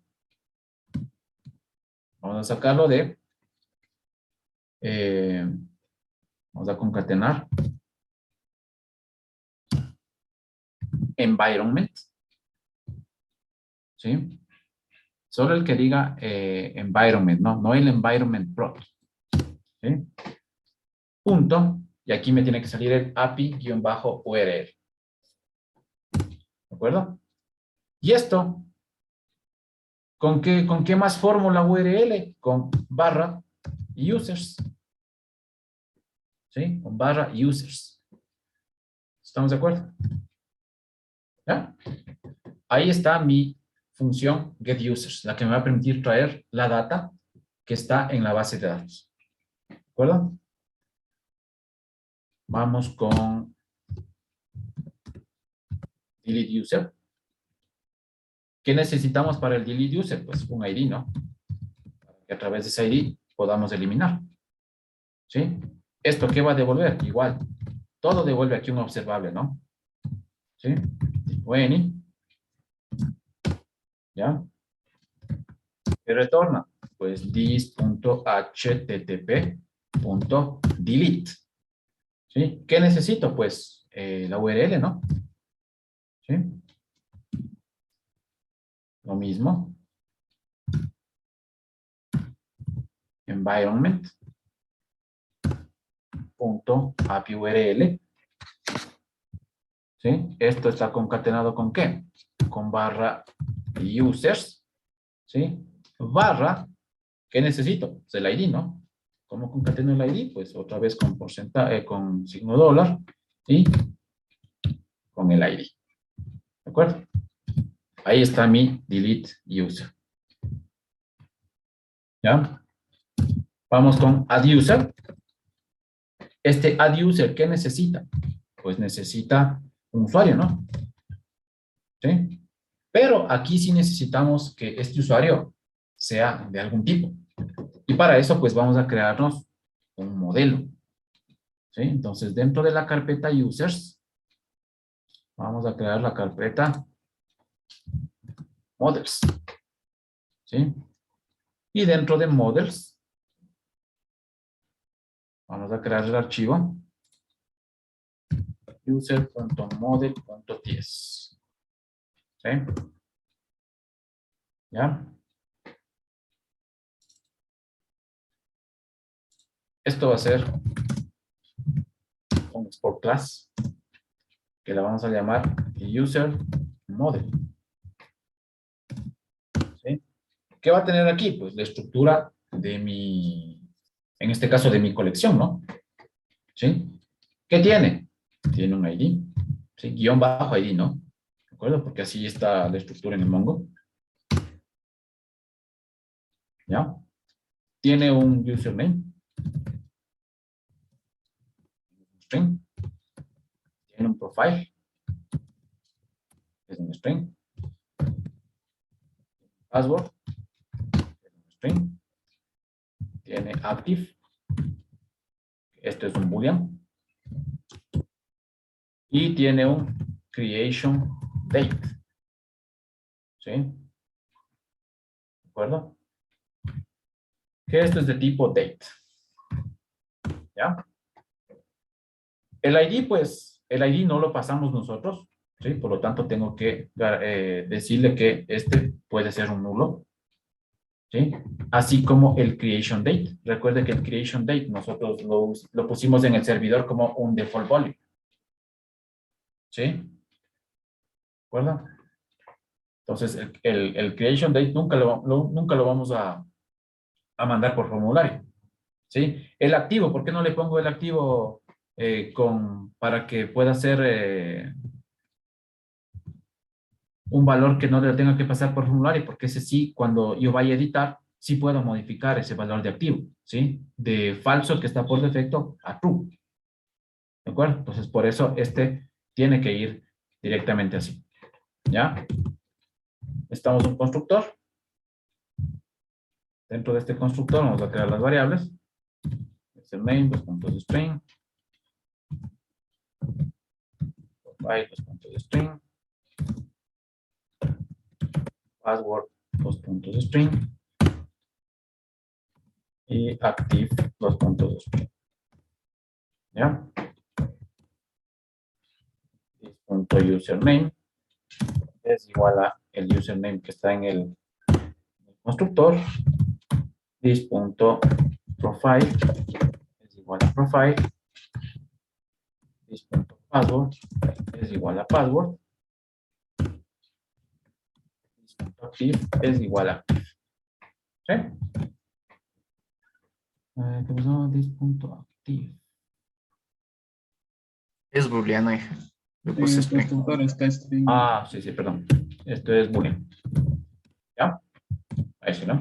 Vamos a sacarlo de, eh, vamos a concatenar environment, ¿sí? Solo el que diga environment, ¿no? No el environment prop, ¿sí? Punto, y aquí me tiene que salir el API-URL, ¿de acuerdo? Y esto, con qué más formo la URL? Con barra users, ¿sí? Con barra users. ¿Estamos de acuerdo? ¿Ya? Ahí está mi función getUsers, la que me va a permitir traer la data que está en la base de datos. ¿De acuerdo? Vamos con delete user. ¿Qué necesitamos para el delete user? Pues un ID, ¿no? Para que a través de ese ID podamos eliminar. ¿Sí? ¿Esto qué va a devolver? Igual. Todo devuelve aquí un observable, ¿no? ¿Sí? Tipo any. ¿Ya? ¿Qué retorna? Pues this.http.delete. ¿Sí? ¿Qué necesito? Pues la URL, ¿no? ¿Sí? Lo mismo. Environment. .api URL. ¿Sí? Esto está concatenado ¿con qué? Con barra users. ¿Sí? Barra, ¿qué necesito? Pues el ID, ¿no? ¿Cómo concateno el ID? Pues otra vez con porcentaje, con signo dólar y con el ID. ¿De acuerdo? Ahí está mi delete user. ¿Ya? Vamos con add user. Este add user, ¿qué necesita? Pues necesita un usuario, ¿no? ¿Sí? Pero aquí sí necesitamos que este usuario sea de algún tipo. Y para eso, pues vamos a crearnos un modelo. ¿Sí? Entonces, dentro de la carpeta users, vamos a crear la carpeta models. ¿Sí? Y dentro de models, vamos a crear el archivo user.model.ts. ¿Sí? ¿Ya? Esto va a ser un export class que la vamos a llamar user model. ¿Sí? ¿Qué va a tener aquí? Pues la estructura de mi, en este caso de mi colección, ¿no? ¿Sí? ¿Qué tiene? Tiene un ID, ¿sí? Guión bajo ID, ¿no? ¿De acuerdo? Porque así está la estructura en el Mongo. ¿Ya? Tiene un username, string. Tiene un profile, es un string. Password, es un string. Tiene active, esto es un boolean. Y tiene un creation date. ¿Sí? ¿De acuerdo? Que esto es de tipo date. ¿Ya? El ID, pues, el ID no lo pasamos nosotros, ¿sí? Por lo tanto, tengo que decirle que este puede ser un nulo, ¿sí? Así como el creation date. Recuerde que el creation date nosotros lo pusimos en el servidor como un default volume, ¿sí? ¿De acuerdo? Entonces, el creation date nunca lo vamos a mandar por formulario, ¿sí? El activo, ¿por qué no le pongo el activo para que pueda ser un valor que no le tenga que pasar por formulario? Porque ese sí, cuando yo vaya a editar, sí puedo modificar ese valor de activo, ¿sí? De falso que está por defecto a true, ¿de acuerdo? Entonces, por eso este tiene que ir directamente así, ¿ya? Estamos en un constructor. Dentro de este constructor vamos a crear las variables. Es el main, dos puntos de string. Profile, dos puntos de string. Password, dos puntos de string. Y active, dos puntos de string. ¿Ya? Punto username es igual a el username que está en el constructor. This.profile es igual a profile. This.password es igual a password. This.active es igual a active. ¿Sí? ¿Qué pasó? This.active. Es booleano, hija. Le En puse el string. constructor está string. Ah, sí, perdón. Esto es boolean. ¿Ya? Ahí sí, ¿no?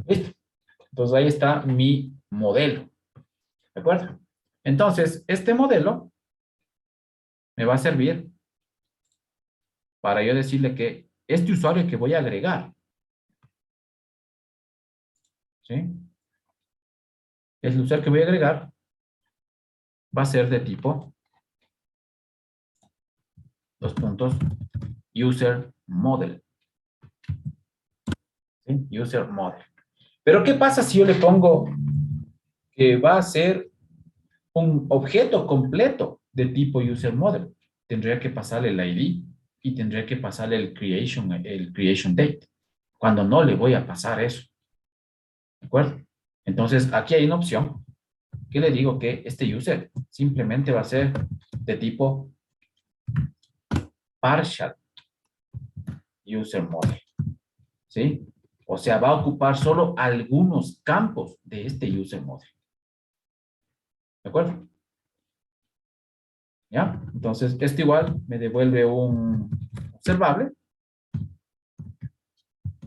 Listo. Entonces ahí está mi modelo. ¿De acuerdo? Entonces, este modelo me va a servir para yo decirle que este usuario que voy a agregar, ¿sí? El usuario que voy a agregar va a ser de tipo, dos puntos, user model. ¿Sí? User model. Pero ¿qué pasa si yo le pongo que va a ser un objeto completo de tipo user model? Tendría que pasarle el ID y tendría que pasarle el creation date, cuando no le voy a pasar eso. ¿De acuerdo? Entonces, aquí hay una opción que le digo que este user simplemente va a ser de tipo partial user model. ¿Sí? O sea, va a ocupar solo algunos campos de este user model. ¿De acuerdo? ¿Ya? Entonces, esto igual me devuelve un observable,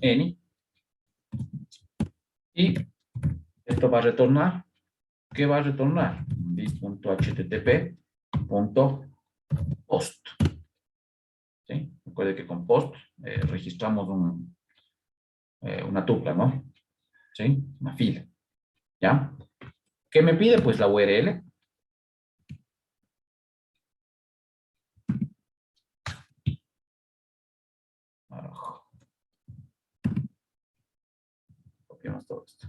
any, y esto va a retornar. ¿Qué va a retornar? This.http.post. ¿Sí? Recuerde que con post registramos una tupla, ¿no? ¿Sí? Una fila. ¿Ya? ¿Qué me pide? Pues la URL. Copiamos todo esto.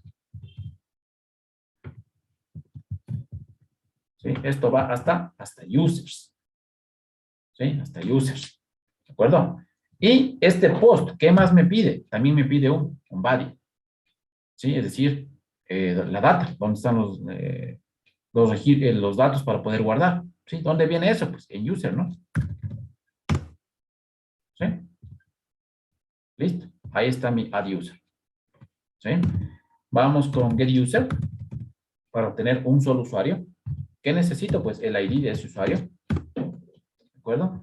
¿Sí? Esto va hasta users. ¿Sí? Hasta users. ¿De acuerdo? Y este post, ¿qué más me pide? También me pide un body. ¿Sí? Es decir, la data, ¿dónde están los datos para poder guardar? ¿Sí? ¿Dónde viene eso? Pues en user, ¿no? ¿Sí? Listo. Ahí está mi add user. ¿Sí? Vamos con get user para obtener un solo usuario. ¿Qué necesito? Pues el ID de ese usuario. ¿De acuerdo?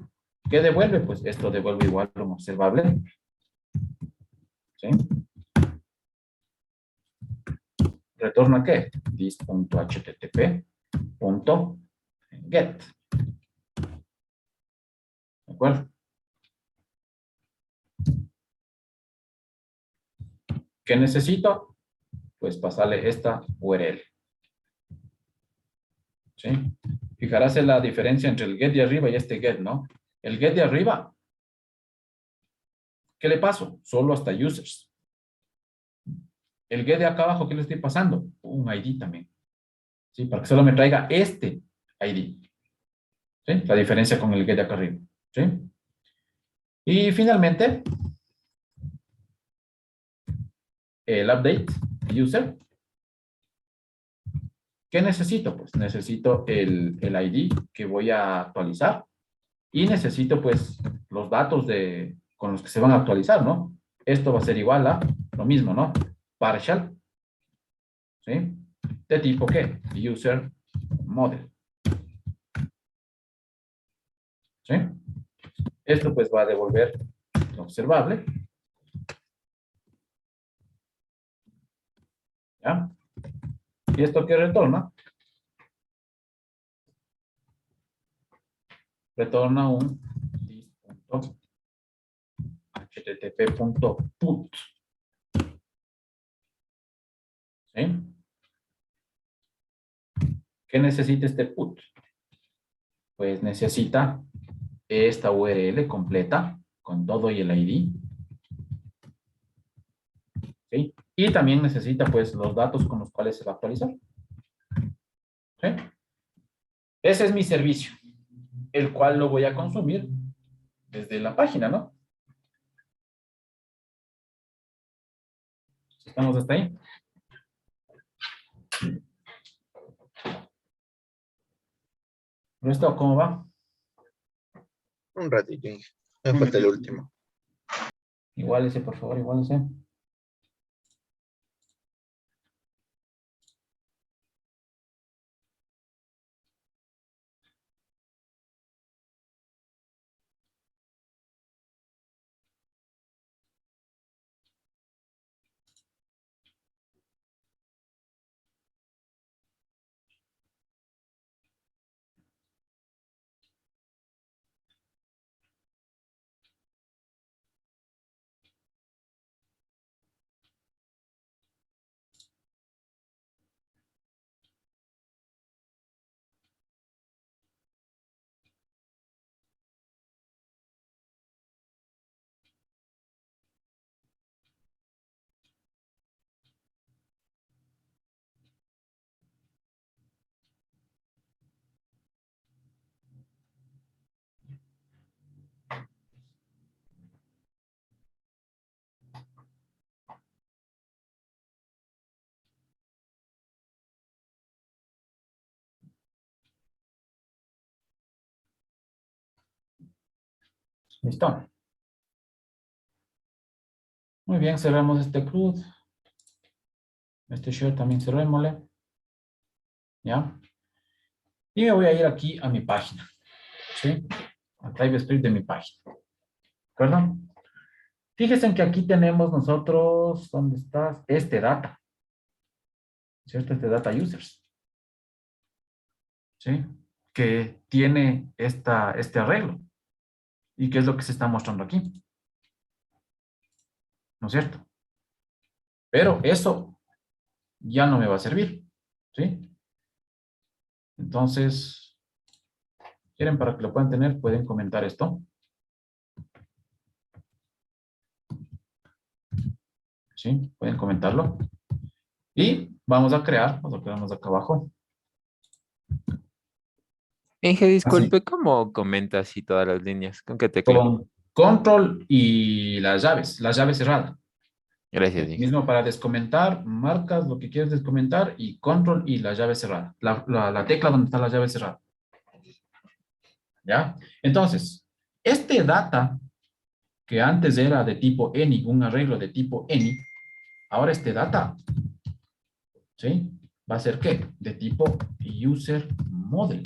¿Qué devuelve? Pues esto devuelve igual un observable. ¿Sí? ¿Retorna qué? This.http.get. ¿De acuerdo? ¿Qué necesito? Pues pasarle esta URL. ¿Sí? Fijarás en la diferencia entre el get de arriba y este get, ¿no? El get de arriba, ¿qué le paso? Solo hasta users. El get de acá abajo, ¿qué le estoy pasando? Un ID también. ¿Sí? Para que solo me traiga este ID. ¿Sí? La diferencia con el get de acá arriba. ¿Sí? Y finalmente, el update user. ¿Qué necesito? Pues necesito el ID que voy a actualizar y necesito pues los datos con los que se van a actualizar, ¿no? Esto va a ser igual a lo mismo, ¿no? Partial, ¿sí? ¿De tipo qué? User model, ¿sí? Esto pues va a devolver lo observable, ¿ya? ¿Y esto qué retorna? Retorna un http.put, ¿sí? ¿Qué necesita este put? Pues necesita esta URL completa con todo y el ID, ¿sí? Y también necesita pues los datos con los cuales se va a actualizar, ¿sí? Ese es mi servicio, el cual lo voy a consumir desde la página, ¿no? ¿Estamos hasta ahí? ¿Listo? ¿Cómo va? Un ratito. Me falta el último. Igual ese, por favor, igual ese. Listo. Muy bien, cerramos este CRUD. Este share también cerrémosle. ¿Ya? Y me voy a ir aquí a mi página. ¿Sí? Al TypeScript de mi página. ¿De acuerdo? Fíjense en que aquí tenemos nosotros, ¿dónde estás? Este data. ¿Cierto? Este data users. ¿Sí? Que tiene este arreglo. ¿Y qué es lo que se está mostrando aquí? ¿No es cierto? Pero eso ya no me va a servir. ¿Sí? Entonces, ¿quieren para que lo puedan tener? Pueden comentar esto. ¿Sí? Pueden comentarlo. Y vamos a crear, lo quedamos acá abajo. Inge, Así, disculpe, ¿cómo comenta así todas las líneas? ¿Con qué tecla? con control y las llaves cerradas. Gracias, Inge. Mismo para descomentar, marcas lo que quieres descomentar y control y la llave cerrada. La tecla donde está la llave cerrada. ¿Ya? Entonces, este data, que antes era de tipo any, un arreglo de tipo any, ahora este data, ¿sí? ¿Va a ser qué? De tipo user model.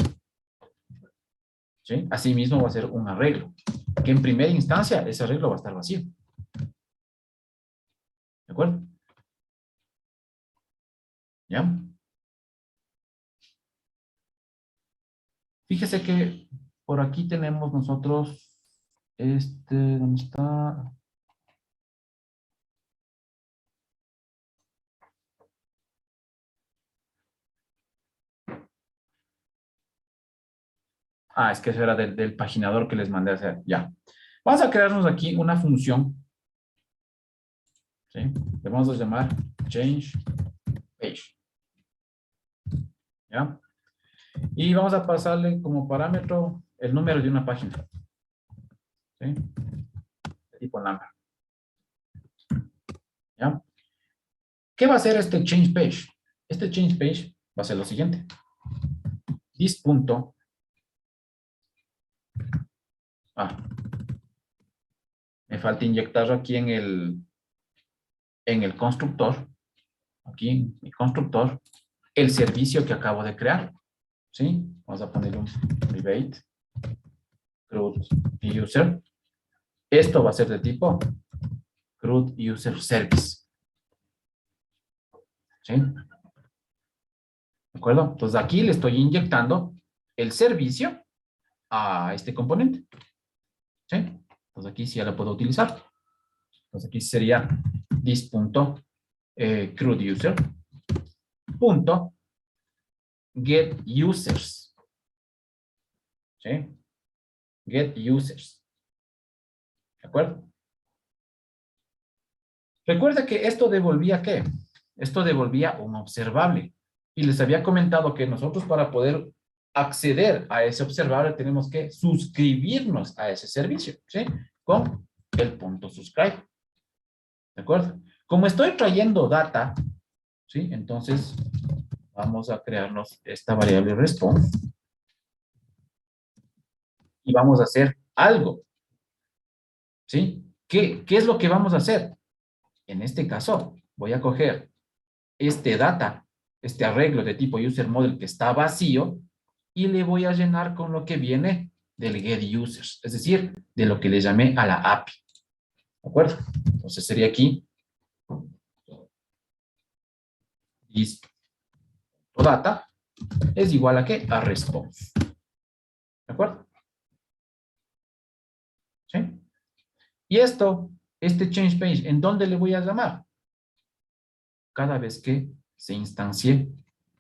¿Sí? Asimismo va a ser un arreglo, que en primera instancia ese arreglo va a estar vacío. ¿De acuerdo? ¿Ya? Fíjese que por aquí tenemos nosotros, ¿dónde está? Ah, es que eso era del paginador que les mandé a hacer. Ya. Vamos a crearnos aquí una función. ¿Sí? Le vamos a llamar change page. ¿Ya? Y vamos a pasarle como parámetro el número de una página. ¿Sí? De tipo number. ¿Ya? ¿Qué va a hacer este change page? Este change page va a ser lo siguiente. This punto. Me falta inyectarlo aquí en el constructor. Aquí en mi constructor. El servicio que acabo de crear. ¿Sí? Vamos a poner un private CRUD user. Esto va a ser de tipo CRUD user service. ¿Sí? ¿De acuerdo? Entonces aquí le estoy inyectando el servicio a este componente. ¿Sí? Entonces aquí sí ya lo puedo utilizar. Entonces aquí sería this.CRUD user punto get users. ¿Sí? Get users. ¿De acuerdo? Recuerda que esto devolvía ¿qué? Esto devolvía un observable. Y les había comentado que nosotros para poder acceder a ese observable tenemos que suscribirnos a ese servicio, ¿sí? Con el punto subscribe. ¿De acuerdo? Como estoy trayendo data, ¿sí? Entonces vamos a crearnos esta variable response y vamos a hacer algo, ¿sí? ¿Qué es lo que vamos a hacer? En este caso, voy a coger este data, este arreglo de tipo user model que está vacío y le voy a llenar con lo que viene del get users, es decir, de lo que le llamé a la API. ¿De acuerdo? Entonces sería aquí is data es igual a ¿qué? A response. ¿De acuerdo? ¿Sí? Y esto, este change page, ¿en dónde le voy a llamar? Cada vez que se instancie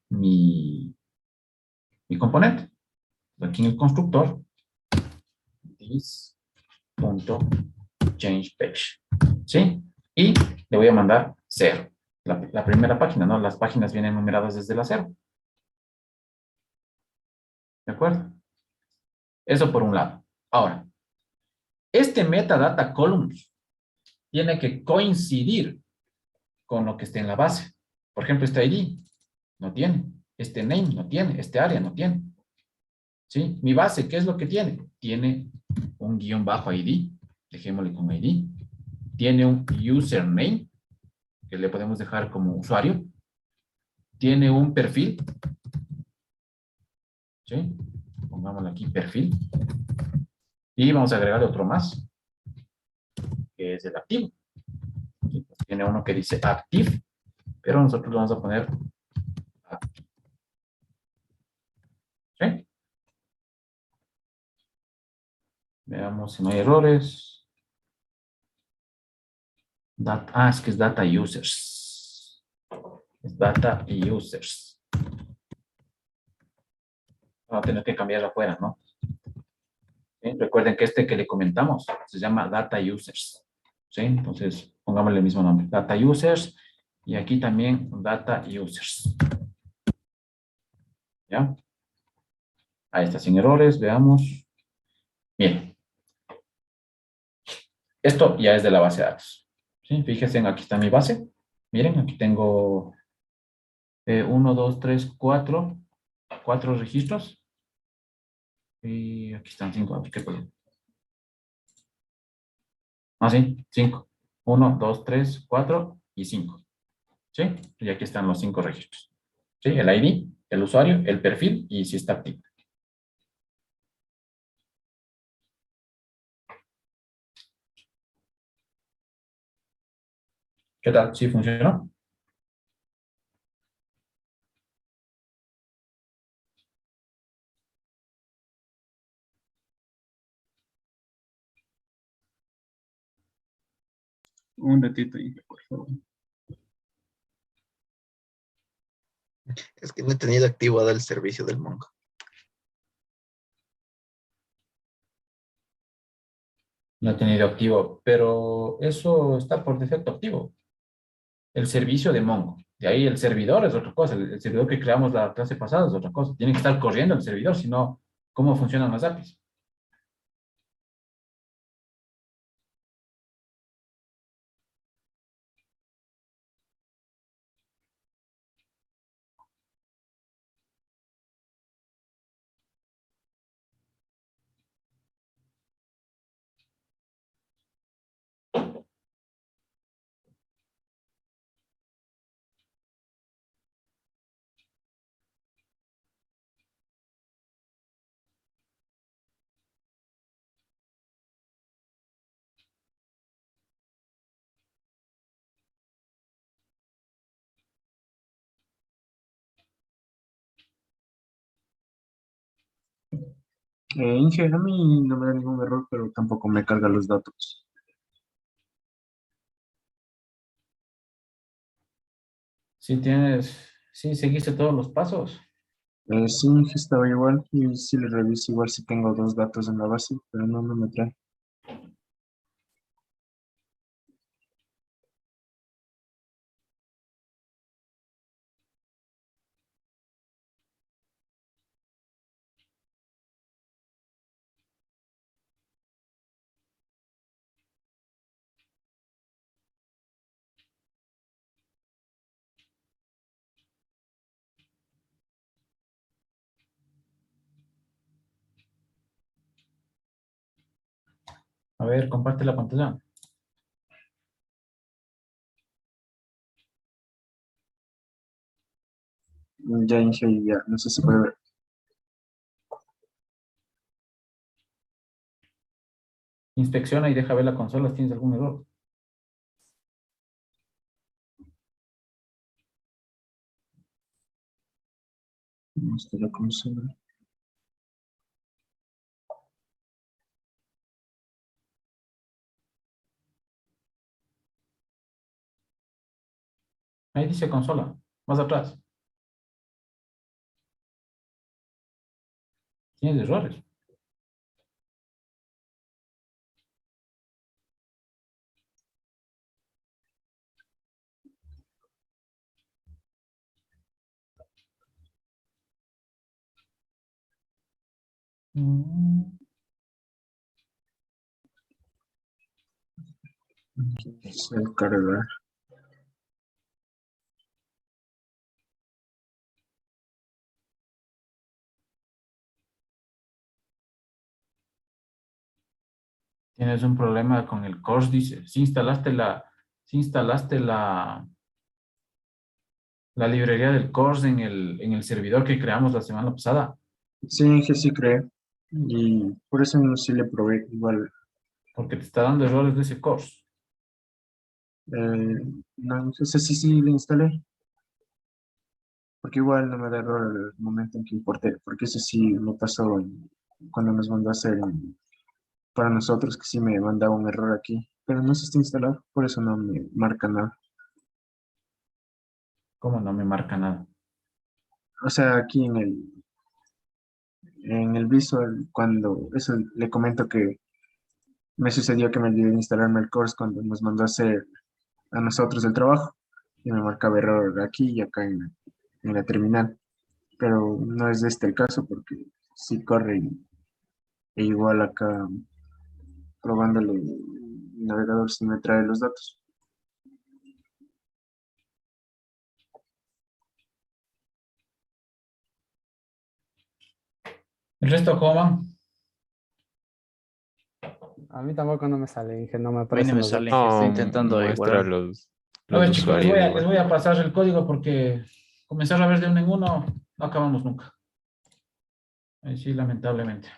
mi componente. Aquí en el constructor, this.changePage. ¿Sí? Y le voy a mandar 0. La primera página, ¿no? Las páginas vienen numeradas desde la 0. ¿De acuerdo? Eso por un lado. Ahora, este metadata columns tiene que coincidir con lo que esté en la base. Por ejemplo, este ID no tiene, este name no tiene, este área no tiene. ¿Sí? Mi base, ¿qué es lo que tiene? Tiene un guión bajo ID, dejémosle con ID. Tiene un username, que le podemos dejar como usuario. Tiene un perfil, ¿sí? Pongámosle aquí perfil. Y vamos a agregarle otro más, que es el activo. ¿Sí? Pues tiene uno que dice active, pero nosotros lo vamos a poner active. ¿Sí? Veamos si no hay errores. Es que es data users. Es data users. Vamos a tener que cambiarlo afuera, ¿no? ¿Sí? Recuerden que este que le comentamos se llama data users. ¿Sí? Entonces, pongámosle el mismo nombre. Data users. Y aquí también data users. ¿Ya? Ahí está, sin errores. Veamos. Bien. Esto ya es de la base de datos. ¿Sí? Fíjense, aquí está mi base. Miren, aquí tengo 1, 2, 3, 4. 4 registros. Y aquí están 5. ¿Qué puedo? Ah, sí, 5. 1, 2, 3, 4 y 5. ¿Sí? Y aquí están los 5 registros. ¿Sí? El ID, el usuario, el perfil y si está activo. ¿Qué tal? ¿Sí funcionó? Un ratito, Inge, por favor. Es que no he tenido activado el servicio del Mongo. No he tenido activo, pero eso está por defecto activo. El servicio de Mongo. De ahí el servidor es otra cosa. El servidor que creamos la clase pasada es otra cosa. Tiene que estar corriendo el servidor, si no, ¿cómo funcionan las APIs? Inge, a mí no me da ningún error, pero tampoco me carga los datos. Si tienes, sí, seguiste todos los pasos. Sí, Inge, estaba igual y sí le reviso igual si tengo dos datos en la base, pero no me trae. A ver, comparte la pantalla. Ya, Inge, ya, no sé si puede ver. Inspecciona y deja ver la consola si tienes algún error. No está la consola. Ahí dice consola, más atrás. Tienes errores. Mm. Es el cargar. Tienes un problema con el course, dice. Si instalaste la librería del course en el servidor que creamos la semana pasada, Sí, Inge, sí creo. Y por eso no sí le probé igual. porque te está dando errores de ese course. No sé si sí le instalé. Porque igual no me da error el momento en que importé. Porque eso sí me pasó cuando nos mandó a hacer para nosotros, que sí me mandaba un error aquí. Pero no se está instalado, por eso no me marca nada. ¿Cómo no me marca nada? O sea, aquí en el visual, cuando eso le comento que me sucedió que me olvidé de instalarme el course cuando nos mandó a hacer a nosotros el trabajo y me marcaba error aquí y acá en la terminal. Pero no es este el caso porque sí corre e igual acá probándole el navegador sí me trae los datos. ¿El resto cómo van? A mí tampoco no me sale, Inge, no me A mí no aparecen me los sale, datos. que estoy No, intentando muestra igualar. A los ver, chicos, usuarios les igual. voy a pasar el código porque comenzar a ver de uno en uno no acabamos nunca. Ahí sí, lamentablemente.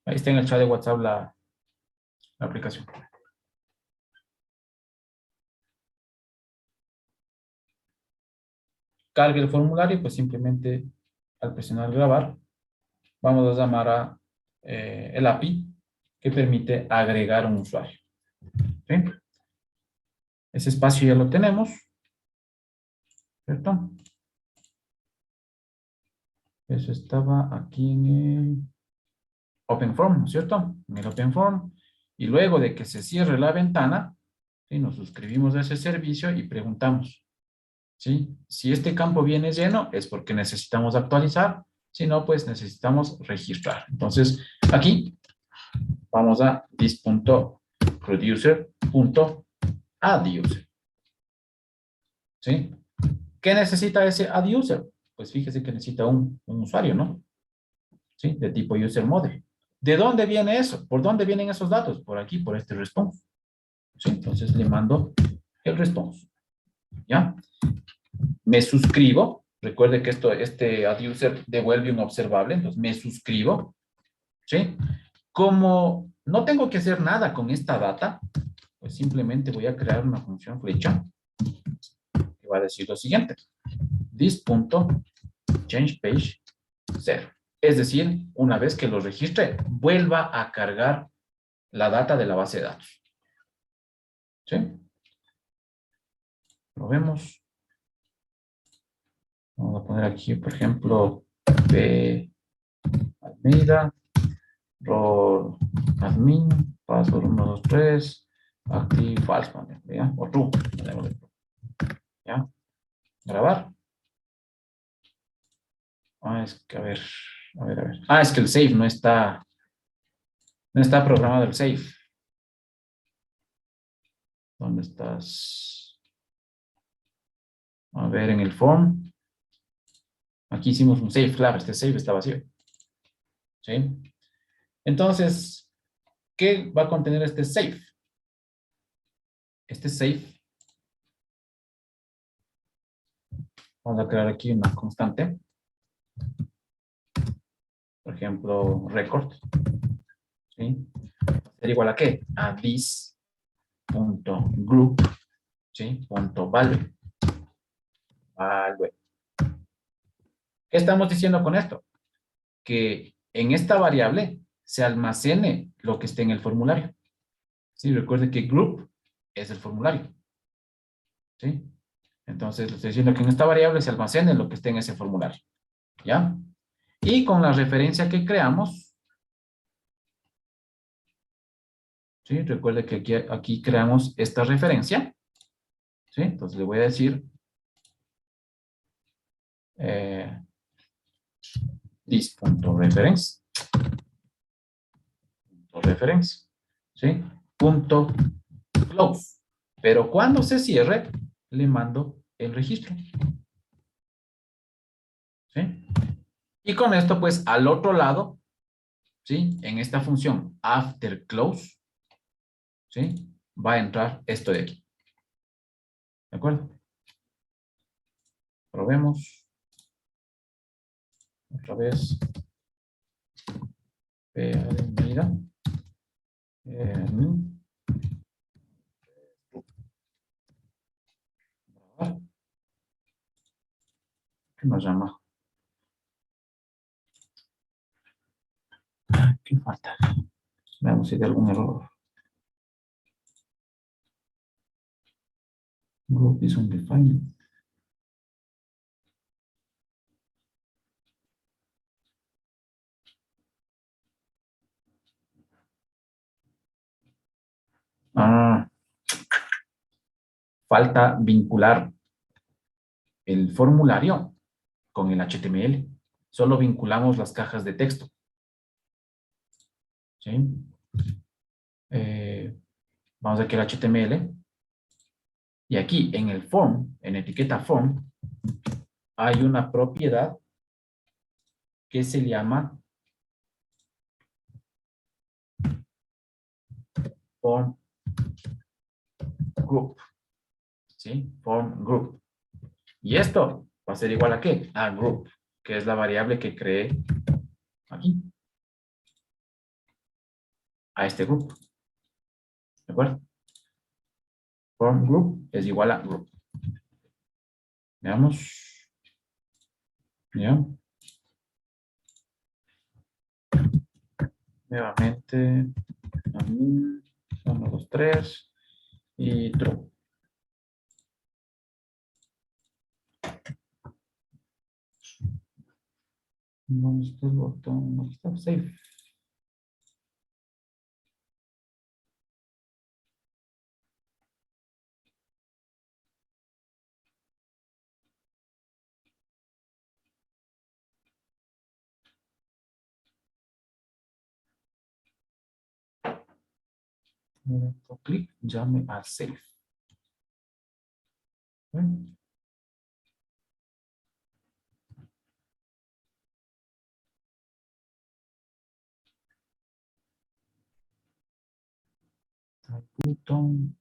Ahí está en el chat de WhatsApp la aplicación. Cargue el formulario, pues simplemente al presionar grabar, vamos a llamar a el API que permite agregar un usuario. ¿Sí? Ese espacio ya lo tenemos, ¿cierto? Eso estaba aquí en el OpenForm, ¿no es cierto? En el OpenForm. Y luego de que se cierre la ventana, ¿sí? Nos suscribimos a ese servicio y preguntamos, ¿sí? Si este campo viene lleno, es porque necesitamos actualizar. Si no, pues necesitamos registrar. Entonces, aquí vamos a this.producer.addUser. ¿Sí? ¿Qué necesita ese addUser? Pues fíjese que necesita un usuario, ¿no? ¿Sí? De tipo user model. ¿De dónde viene eso? ¿Por dónde vienen esos datos? Por aquí, por este response. ¿Sí? Entonces le mando el response. ¿Ya? Me suscribo. Recuerde que este addUser devuelve un observable, entonces me suscribo. ¿Sí? Como no tengo que hacer nada con esta data, pues simplemente voy a crear una función flecha que va a decir lo siguiente. This.changePage 0. Es decir, una vez que lo registre, vuelva a cargar la data de la base de datos. ¿Sí? Lo vemos. Vamos a poner aquí, por ejemplo, P. Almeida, rol admin, password 123, active false, ¿ya? O true. ¿Ya? Grabar. Es que, a ver. Es que el save no está programado el save. ¿Dónde estás? A ver, en el form. Aquí hicimos un save, claro, este save está vacío. ¿sí? Entonces, ¿qué va a contener este safe? Este safe, vamos a crear aquí una constante. Por ejemplo, record, ¿sí? Sería igual a ¿qué? A this.group, ¿sí? Punto value. Value. ¿Qué estamos diciendo con esto? Que en esta variable se almacene lo que esté en el formulario. Sí, recuerde que group es el formulario. ¿Sí? Entonces, le estoy diciendo que en esta variable se almacene lo que esté en ese formulario. ¿Ya? Y con la referencia que creamos, ¿sí? Recuerde que aquí creamos esta referencia. ¿Sí? Entonces, le voy a decir this.reference. Reference. ¿Sí? Punto close. Pero cuando se cierre, le mando el registro. ¿Sí? Y con esto, pues, al otro lado, ¿sí? En esta función after close, ¿sí? Va a entrar esto de aquí. ¿De acuerdo? Probemos. Otra vez. Mira. ¿Qué nos llama? ¿Qué falta? Veamos si hay algún error. Group is undefined. Ah, falta vincular el formulario con el HTML. Solo vinculamos las cajas de texto. ¿Sí? Vamos aquí al HTML. Y aquí en el form, en etiqueta form, hay una propiedad que se llama form group. ¿Sí? Form group. Y esto va a ser igual a ¿qué? A group, que es la variable que creé aquí. A este grupo. ¿De acuerdo? Form group es igual a group. Veamos. ¿Ya? Nuevamente. 1, 2, 3. Y true. ¿Dónde está el botón? ¿Dónde está? Save. Clic, llame a save. ¿Ven? Botón.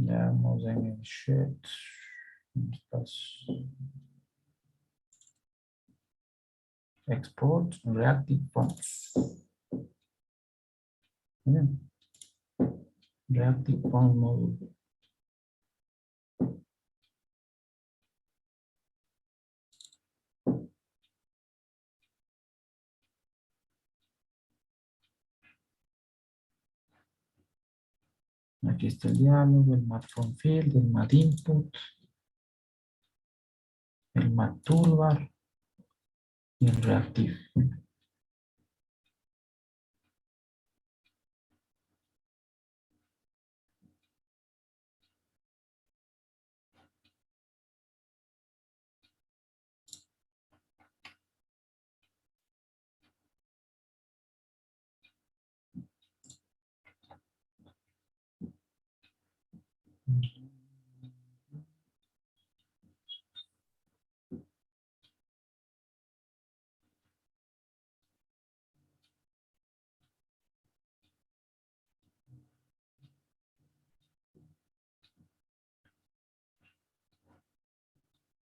Veamos en el chat. ¿Dónde estás? Export Reactive Forms. Bien. Reactive Form Module. Aquí está el diálogo, el mat from field, el mat input, el mat toolbar y el reactive.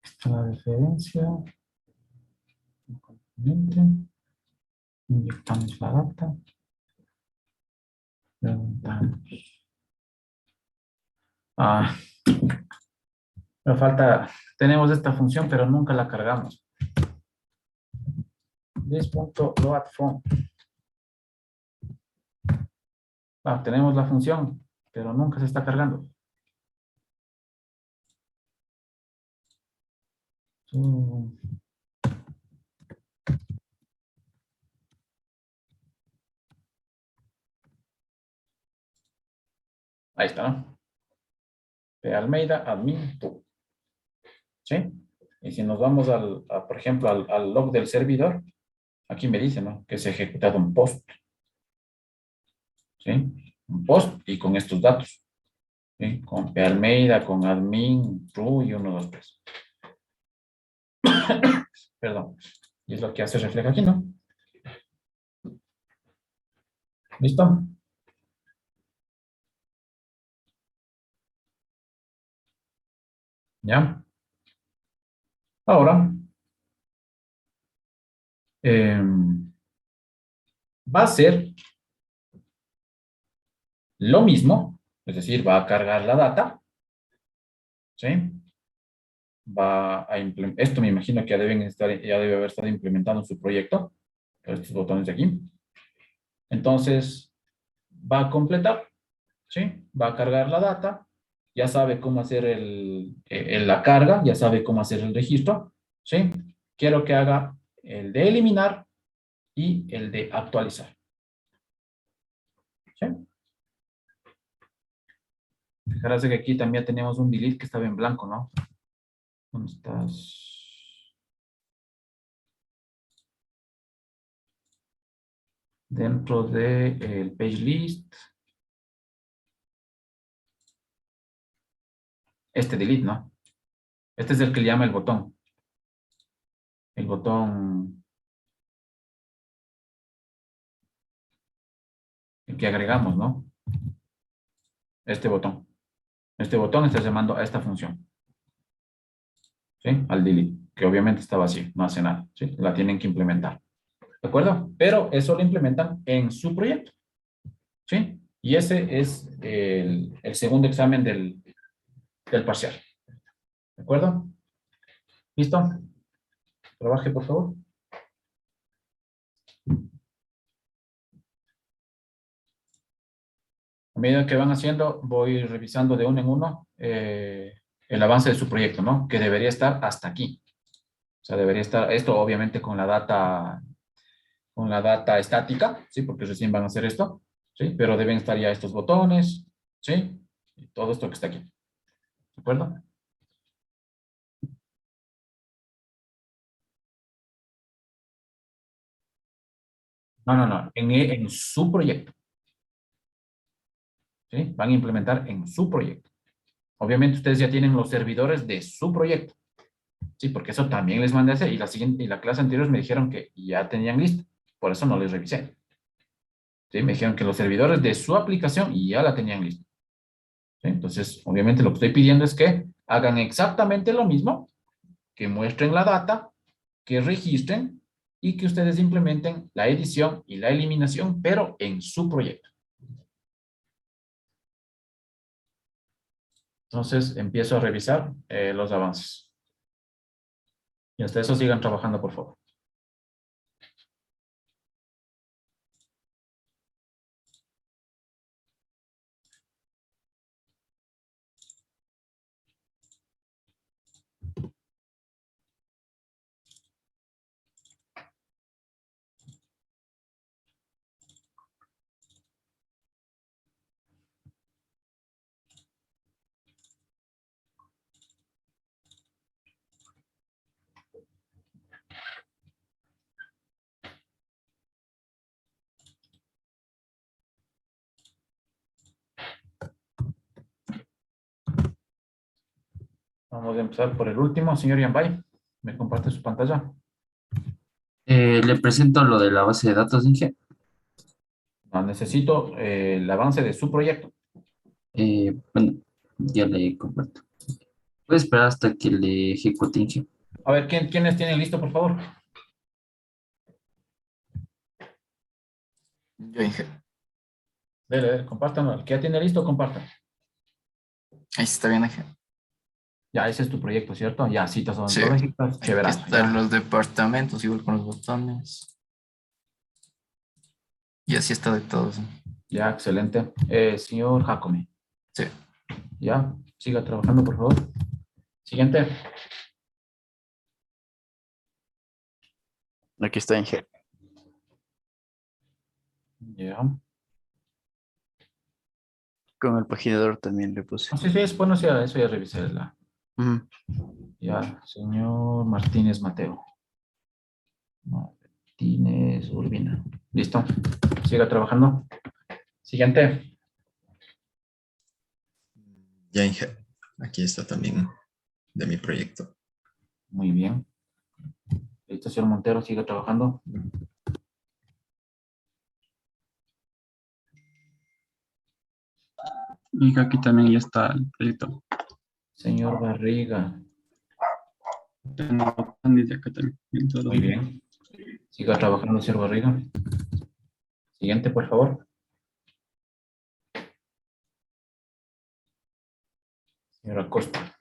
Esta es la referencia. Componente. Inyectamos la data. Preguntamos. Ah, me falta, tenemos esta función, pero nunca la cargamos. This.loadFront. Ah, tenemos la función, pero nunca se está cargando. Ahí está, ¿no? P. Almeida, admin, tú. ¿Sí? Y si nos vamos por ejemplo, al log del servidor, aquí me dice, ¿no? Que se ha ejecutado un post. ¿Sí? Un post y con estos datos. ¿Sí? Con P. Almeida, con admin, true y 1, 2, 3. Perdón. Y es lo que hace refleja aquí, ¿no? ¿Listo? ¿Ya? Ahora, va a ser lo mismo, es decir, va a cargar la data, ¿sí? Esto me imagino que ya debe haber estado implementado en su proyecto, estos botones de aquí. Entonces, va a completar, ¿sí? Va a cargar la data, ya sabe cómo hacer la carga, ya sabe cómo hacer el registro, ¿sí? Quiero que haga el de eliminar y el de actualizar, ¿sí? Fijarse que aquí también tenemos un delete que estaba en blanco, ¿no? ¿Dónde estás? Dentro del page list. Este delete, ¿no? Este es el que le llama el botón. El botón el que agregamos, ¿no? Este botón. Este botón está llamando a esta función. ¿Sí? Al delete, que obviamente está vacío, no hace nada. ¿Sí? La tienen que implementar. ¿De acuerdo? Pero eso lo implementan en su proyecto. ¿Sí? Y ese es el segundo examen del parcial. ¿De acuerdo? ¿Listo? Trabaje, por favor. A medida que van haciendo, voy revisando de uno en uno el avance de su proyecto, ¿no? Que debería estar hasta aquí. O sea, debería estar esto obviamente con la data estática, ¿sí? Porque recién van a hacer esto, ¿sí? Pero deben estar ya estos botones, ¿sí? Y todo esto que está aquí. ¿De acuerdo? No, no, no. En su proyecto. ¿Sí? Van a implementar en su proyecto. Obviamente ustedes ya tienen los servidores de su proyecto. Sí, porque eso también les mandé a hacer. Y la clase anterior me dijeron que ya tenían listo. Por eso no les revisé. ¿Sí? Me dijeron que los servidores de su aplicación ya la tenían lista. ¿Sí? Entonces, obviamente lo que estoy pidiendo es que hagan exactamente lo mismo, que muestren la data, que registren y que ustedes implementen la edición y la eliminación, pero en su proyecto. Entonces, empiezo a revisar los avances. Y hasta eso sigan trabajando, por favor. Vamos a empezar por el último. Señor Yambay, ¿me comparte su pantalla? Le presento lo de la base de datos, Inge. No, necesito el avance de su proyecto. Bueno, ya le comparto. Puede esperar hasta que le ejecute, Inge. A ver, ¿quiénes tienen listo, por favor? Yo, Inge. Dele, compártanlo. El que ya tiene listo, compartan. Ahí sí está bien, Inge. Ya, ese es tu proyecto, ¿cierto? Ya, citas Sí. ontológicas, Aquí chéverazo. están Ya. los departamentos, igual con los botones. Y así está de todos. Ya, excelente. Señor Jacome, Sí. ya, siga trabajando, por favor. Siguiente. Aquí está Inge. Ya. Con el paginador también le puse. Sí, sí, es bueno, sí, eso ya revisé. Ujú. Ya, señor Martínez Mateo. Martínez Urbina. Listo. Siga trabajando. Siguiente. Ya, Inge. Aquí está también de mi proyecto. Muy bien. Listo, señor Montero, siga trabajando. Y aquí también ya está el proyecto. Señor Barriga. Tengo desde acá también. En todo. Muy bien. Siga trabajando, señor Barriga. Siguiente, por favor. Señora Costa.